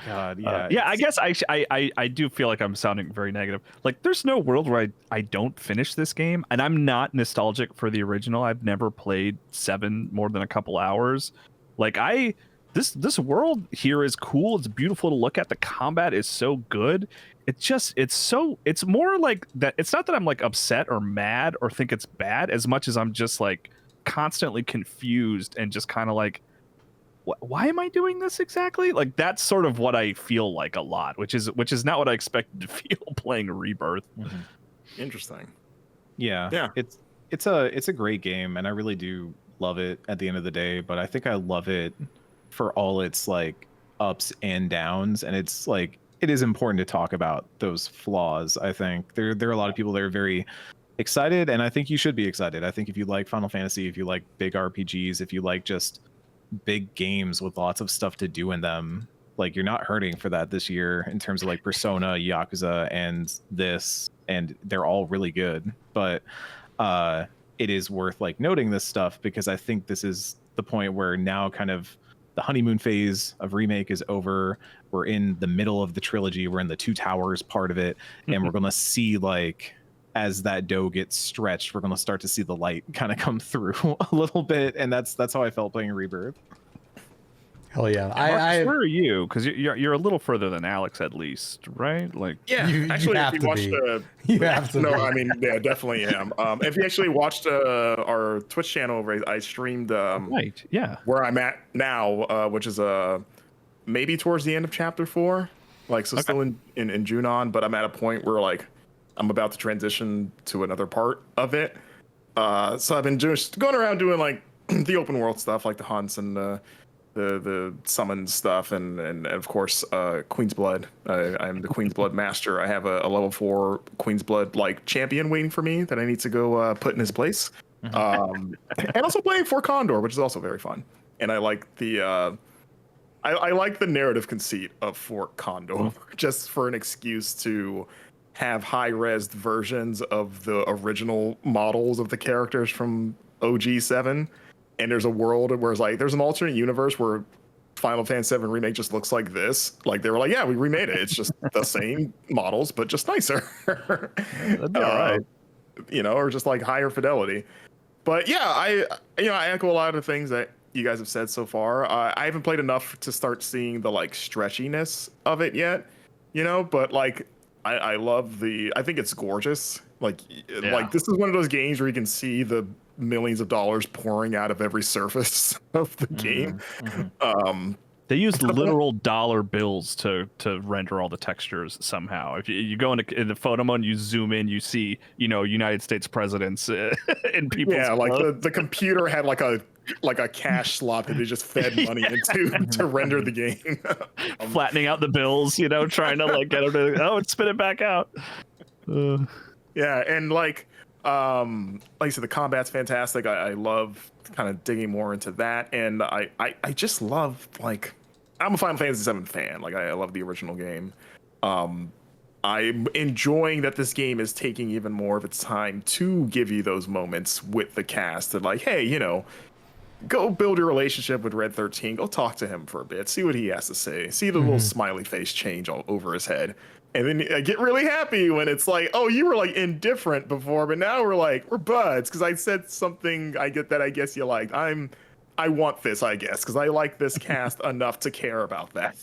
God, yeah. I guess I do feel like I'm sounding very negative. Like, there's no world where I don't finish this game, and I'm not nostalgic for the original. I've never played 7 more than a couple hours. Like, this world here is cool. It's beautiful to look at. The combat is so good. It's more like that. It's not that I'm like upset or mad or think it's bad, as much as I'm just like constantly confused and just kind of like, why am I doing this exactly? Like, that's sort of what I feel like a lot, which is not what I expected to feel playing Rebirth. Mm-hmm. Interesting. Yeah. It's a great game, and I really do love it at the end of the day, but I think I love it for all its like ups and downs, and it's like it is important to talk about those flaws. I think there are a lot of people that are very excited, and I think you should be excited. I think if you like Final Fantasy, if you like big RPGs, if you like just big games with lots of stuff to do in them, like, you're not hurting for that this year in terms of like Persona, Yakuza, and this, and they're all really good. But it is worth like noting this stuff, because I think this is the point where now kind of the honeymoon phase of Remake is over. We're in the middle of the trilogy. We're in the Two Towers part of it, and we're going to see, like, as that dough gets stretched, we're going to start to see the light kind of come through a little bit. And that's how I felt playing Rebirth. Hell yeah. Marcus, where are you? Because you're a little further than Alex, at least, right? Like, yeah, actually, if you watched you have to no, be. I mean, yeah, definitely am. If you actually watched our Twitch channel, I streamed right, yeah, where I'm at now, which is maybe towards the end of chapter 4, like, so still in June on, but I'm at a point where like I'm about to transition to another part of it. So I've been just going around doing like the open world stuff, like the hunts and the summon stuff, and of course Queen's Blood. I'm the Queen's Blood master. I have a level 4 Queen's Blood like champion waiting for me that I need to go put in his place. And also playing for Condor, which is also very fun. And I like the I like the narrative conceit of Fort Condor, just for an excuse to have high-res versions of the original models of the characters from OG7. And there's a world where it's like, there's an alternate universe where Final Fantasy VII Remake just looks like this. Like, they were like, yeah, we remade it. It's just the same models, but just nicer. That'd be all right. Or just like higher fidelity. But yeah, I echo a lot of the things that you guys have said so far. I haven't played enough to start seeing the like stretchiness of it yet, but like I love I think it's gorgeous. Like this is one of those games where you can see the millions of dollars pouring out of every surface of the game. They used literal dollar bills to render all the textures somehow. If you go in the photo mode and you zoom in, you see, United States presidents in people's like the computer had like a cash slot that they just fed money into to render the game. Flattening out the bills, trying to like get them to it's spit it back out. Yeah, and like I said, the combat's fantastic. I love kind of digging more into that, and I just love, like, I'm a Final Fantasy VII fan. Like, I love the original game. I'm enjoying that this game is taking even more of its time to give you those moments with the cast and like, hey, go build your relationship with Red 13. Go talk to him for a bit. See what he has to say. See the little smiley face change all over his head. And then I get really happy when it's like, oh, you were like indifferent before, but now we're buds because I said something I guess you liked. I want this, I guess, because I like this cast enough to care about that.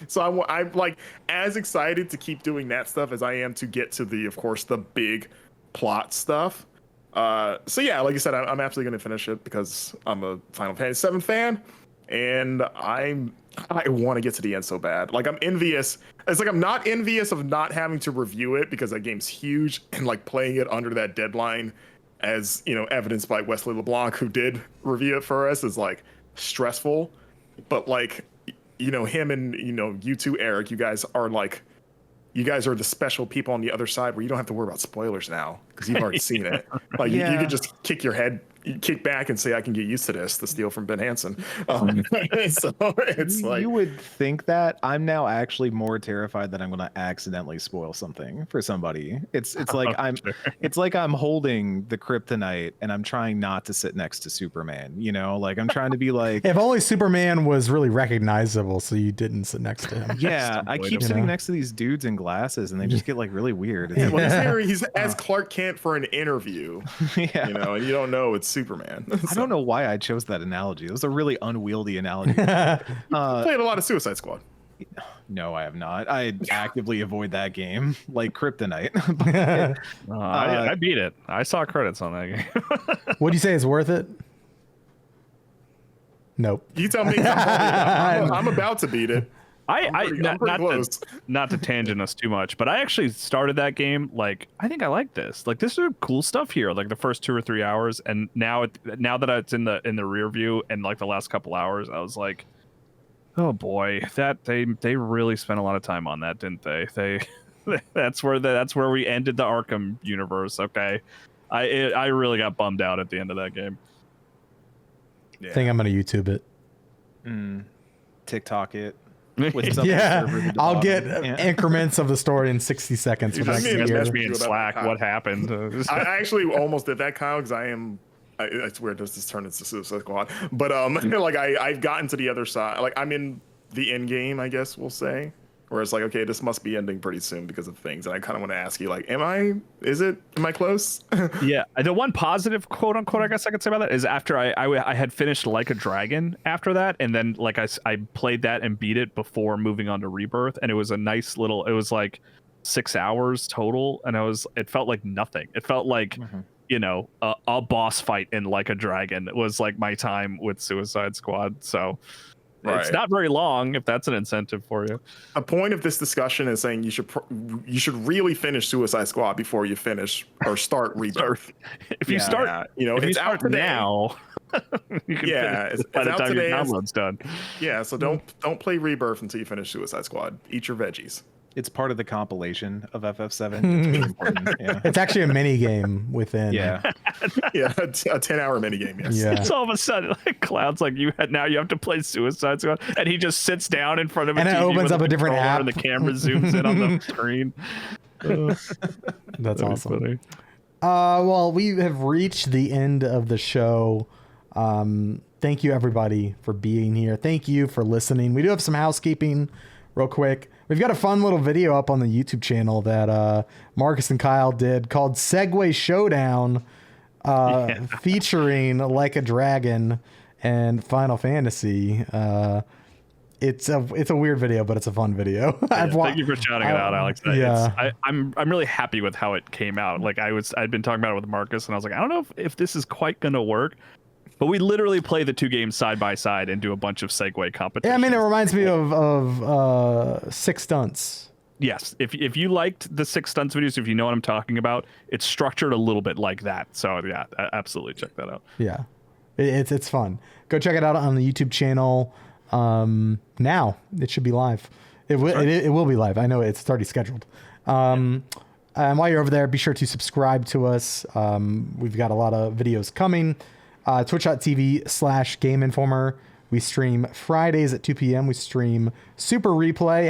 So I'm like as excited to keep doing that stuff as I am to get to of course, the big plot stuff. So yeah, like I said, I'm absolutely going to finish it because I'm a Final Fantasy VII fan, and I want to get to the end so bad. Like, I'm envious. It's like I'm not envious of not having to review it because that game's huge, and like playing it under that deadline, as evidenced by Wesley LeBlanc, who did review it for us, is like stressful. But like, him and you two, Eric, you guys are the special people on the other side where you don't have to worry about spoilers now because you've already seen it. Like you can just kick back and say, I can get used to this, to steal from Ben Hansen. So it's like, you would think that. I'm now actually more terrified that I'm going to accidentally spoil something for somebody. It's like it's like I'm holding the kryptonite and I'm trying not to sit next to Superman, like I'm trying to be like, if only Superman was really recognizable so you didn't sit next to him. Yeah, I keep sitting next to these dudes in glasses and they just get like really weird. He's as Clark Kent for an interview, and you don't know it's Superman. I don't know why I chose that analogy. It was a really unwieldy analogy. Played a lot of Suicide Squad. No, I have not. I actively avoid that game like kryptonite. I beat it. I saw credits on that game. Would you say it's worth it? Nope. You tell me. I'm about to beat it. Not to tangent us too much, but I actually started that game like, I think I like this. Like, this is cool stuff here. Like the first 2 or 3 hours, and now that it's in the rear view and like the last couple hours, I was like, oh boy, that they really spent a lot of time on that, didn't they? That's where we ended the Arkham universe. Okay, I really got bummed out at the end of that game. Yeah. I think I'm gonna YouTube it. TikTok it. I'll get increments of the story in 60 seconds. Message me in Slack what happened. I actually almost did that, Kyle, because I swear does this turn into Suicide Squad? But like I've gotten to the other side. Like I'm in the end game, I guess we'll say. Where it's like, okay, this must be ending pretty soon because of things. And I kind of want to ask you, like, am I close? Yeah. The one positive, quote unquote, I guess I could say about that is after I had finished Like a Dragon after that. And then like I played that and beat it before moving on to Rebirth. And it was a nice little, it was like 6 hours total. And it felt like nothing. It felt like, a boss fight in Like a Dragon. It was like my time with Suicide Squad. So it's not very long if that's an incentive for you. A point of this discussion is saying you should really finish Suicide Squad before you finish or start Rebirth. If you start, it's out now. You can finish by the time your download's done. Yeah, so don't play Rebirth until you finish Suicide Squad. Eat your veggies. It's part of the compilation of FF7. It's really important. Yeah. It's actually a mini game within. Yeah, a 10-hour mini game. Yes. Yeah. It's all of a sudden like Cloud's like you have to play Suicide Squad, and he just sits down in front of and a TV it opens up a different app, and the camera zooms in on the screen. That's awesome. Well, we have reached the end of the show. Thank you everybody for being here. Thank you for listening. We do have some housekeeping real quick. We've got a fun little video up on the YouTube channel that Marcus and Kyle did called Segway Showdown, featuring Like a Dragon and Final Fantasy. it's a weird video, but it's a fun video. Thank you for shouting it out, Alex. Yeah. I'm really happy with how it came out. Like I'd been talking about it with Marcus, and I was like, I don't know if this is quite gonna work. But we literally play the two games side by side and do a bunch of Segway competitions. Yeah, I mean, it reminds me of Six Stunts. Yes, if you liked the Six Stunts videos, if you know what I'm talking about, it's structured a little bit like that. So yeah, absolutely check that out. Yeah, it's fun. Go check it out on the YouTube channel. Now it should be live. It will be live. I know it's already scheduled. And while you're over there, be sure to subscribe to us. We've got a lot of videos coming. Twitch.tv/Game Informer. We stream Fridays at 2 p.m. We stream Super Replay.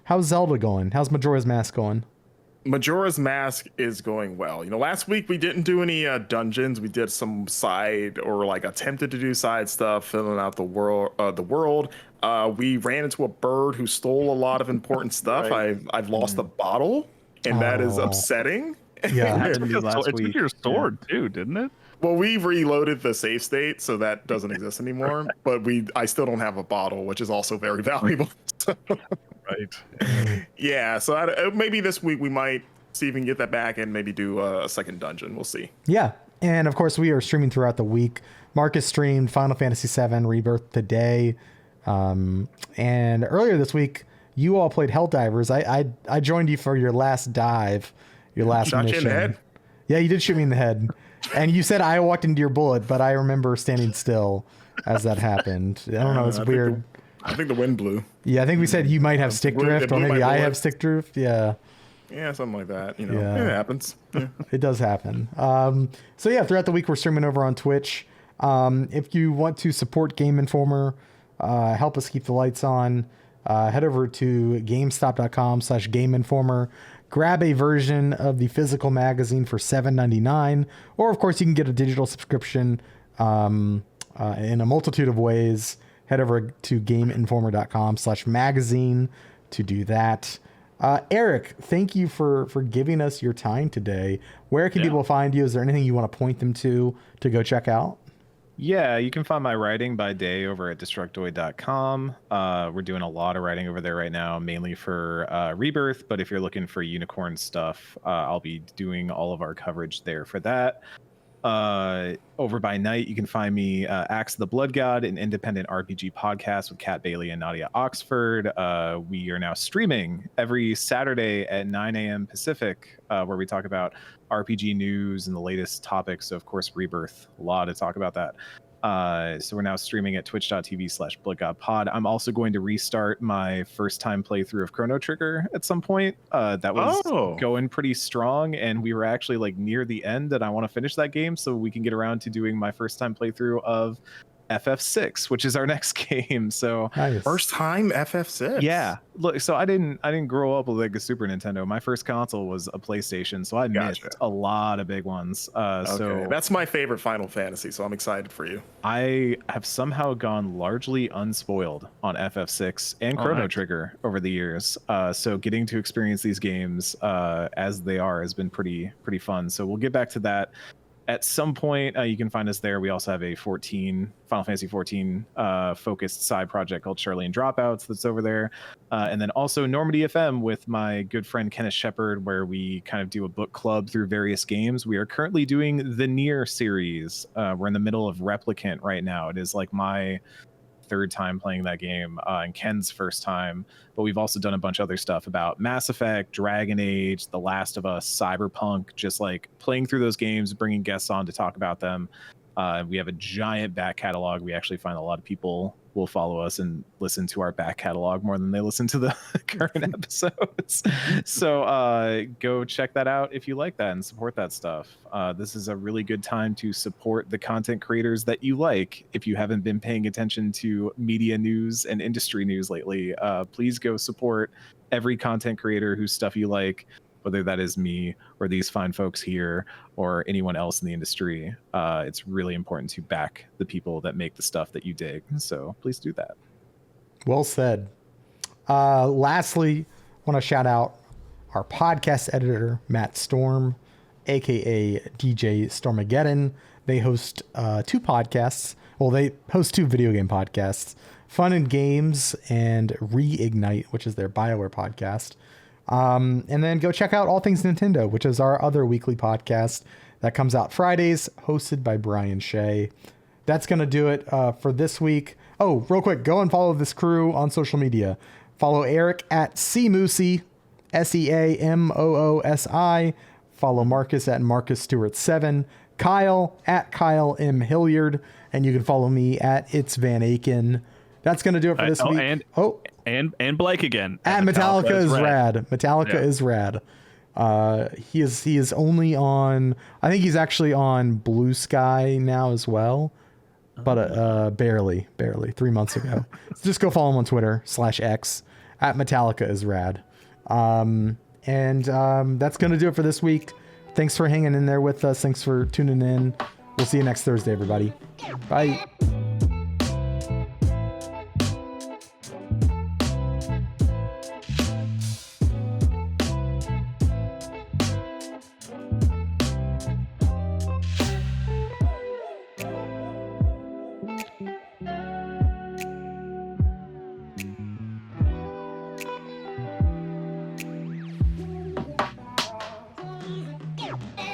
How's Zelda going? How's Majora's Mask going? Majora's Mask is going well. Last week we didn't do any dungeons. We did some side or like attempted to do side stuff, filling out the world. We ran into a bird who stole a lot of important stuff. Right. I've lost a bottle, and that is upsetting. Yeah, it took your sword too, didn't it? Well, we reloaded the save state, so that doesn't exist anymore. But I still don't have a bottle, which is also very valuable. Right. Yeah. So maybe this week we might see if we can get that back and maybe do a second dungeon. We'll see. Yeah, and of course we are streaming throughout the week. Marcus streamed Final Fantasy VII Rebirth today, and earlier this week you all played Helldivers. I joined you for your last dive, your last mission. Shot you in the head. Yeah, you did shoot me in the head. And you said I walked into your bullet, but I remember standing still as that happened. I don't know. It's weird. I think the wind blew. Yeah, I think we said you might have stick drift, or maybe I have stick drift. Yeah. Yeah, something like that. It happens. Yeah. It does happen. So yeah, throughout the week we're streaming over on Twitch. If you want to support Game Informer, help us keep the lights on, head over to GameStop.com/Game Informer. Grab a version of the physical magazine for $7.99, or of course you can get a digital subscription in a multitude of ways. Head over to GameInformer.com/magazine to do that. Eric, thank you for giving us your time today. Where can people find you? Is there anything you want to point them to go check out? Yeah, you can find my writing by day over at Destructoid.com. We're doing a lot of writing over there right now, mainly for Rebirth. But if you're looking for unicorn stuff, I'll be doing all of our coverage there for that. Over by night, you can find me Axe the Blood God, an independent RPG podcast with Kat Bailey and Nadia Oxford. We are now streaming every Saturday at 9 a.m. Pacific, where we talk about RPG news and the latest topics. So, of course, Rebirth, a lot to talk about that. So we're now streaming at twitch.tv/bloodgodpod. I'm also going to restart my first time playthrough of Chrono Trigger at some point. That was going pretty strong, and we were actually like near the end, and I want to finish that game so we can get around to doing my first time playthrough of FF6, which is our next game. So nice. First time FF6. Yeah. Look, so I didn't grow up with like a Super Nintendo. My first console was a PlayStation, so I missed a lot of big ones. So that's my favorite Final Fantasy, so I'm excited for you. I have somehow gone largely unspoiled on FF6 and Chrono Trigger over the years. So getting to experience these games as they are has been pretty fun. So we'll get back to that at some point. You can find us there. We also have a Final Fantasy 14 focused side project called Charlene Dropouts that's over there. And then also Normandy FM with my good friend Kenneth Shepard, where we kind of do a book club through various games. We are currently doing the Nier series. We're in the middle of Replicant right now. It is like my third time playing that game, and Ken's first time. But we've also done a bunch of other stuff about Mass Effect, Dragon Age, The Last of Us, Cyberpunk, just like playing through those games, bringing guests on to talk about them. We have a giant back catalog. We actually find a lot of people will follow us and listen to our back catalog more than they listen to the current episodes. So go check that out if you like that and support that stuff. This is a really good time to support the content creators that you like. If you haven't been paying attention to media news and industry news lately, please go support every content creator whose stuff you like, whether that is me or these fine folks here or anyone else in the industry. It's really important to back the people that make the stuff that you dig. So please do that. Well said. Lastly, I want to shout out our podcast editor, Matt Storm, aka DJ Stormageddon. They host 2 podcasts. Well, they host 2 video game podcasts, Fun and Games and Reignite, which is their BioWare podcast. And then go check out All Things Nintendo, which is our other weekly podcast that comes out Fridays, hosted by Brian Shea. That's going to do it for this week. Oh, real quick, go and follow this crew on social media. Follow Eric at CMoosi, SEAMOOSI. Follow Marcus at Marcus Stewart 7. Kyle at Kyle M. Hilliard. And you can follow me at It's Van Aken. That's going to do it for this week. And Blake again. At Metallica is rad. Metallica is rad. He is only on, I think he's actually on Blue Sky now as well. But barely 3 months ago. So just go follow him on Twitter /X at Metallica is rad. And that's going to do it for this week. Thanks for hanging in there with us. Thanks for tuning in. We'll see you next Thursday, everybody. Bye. Yeah.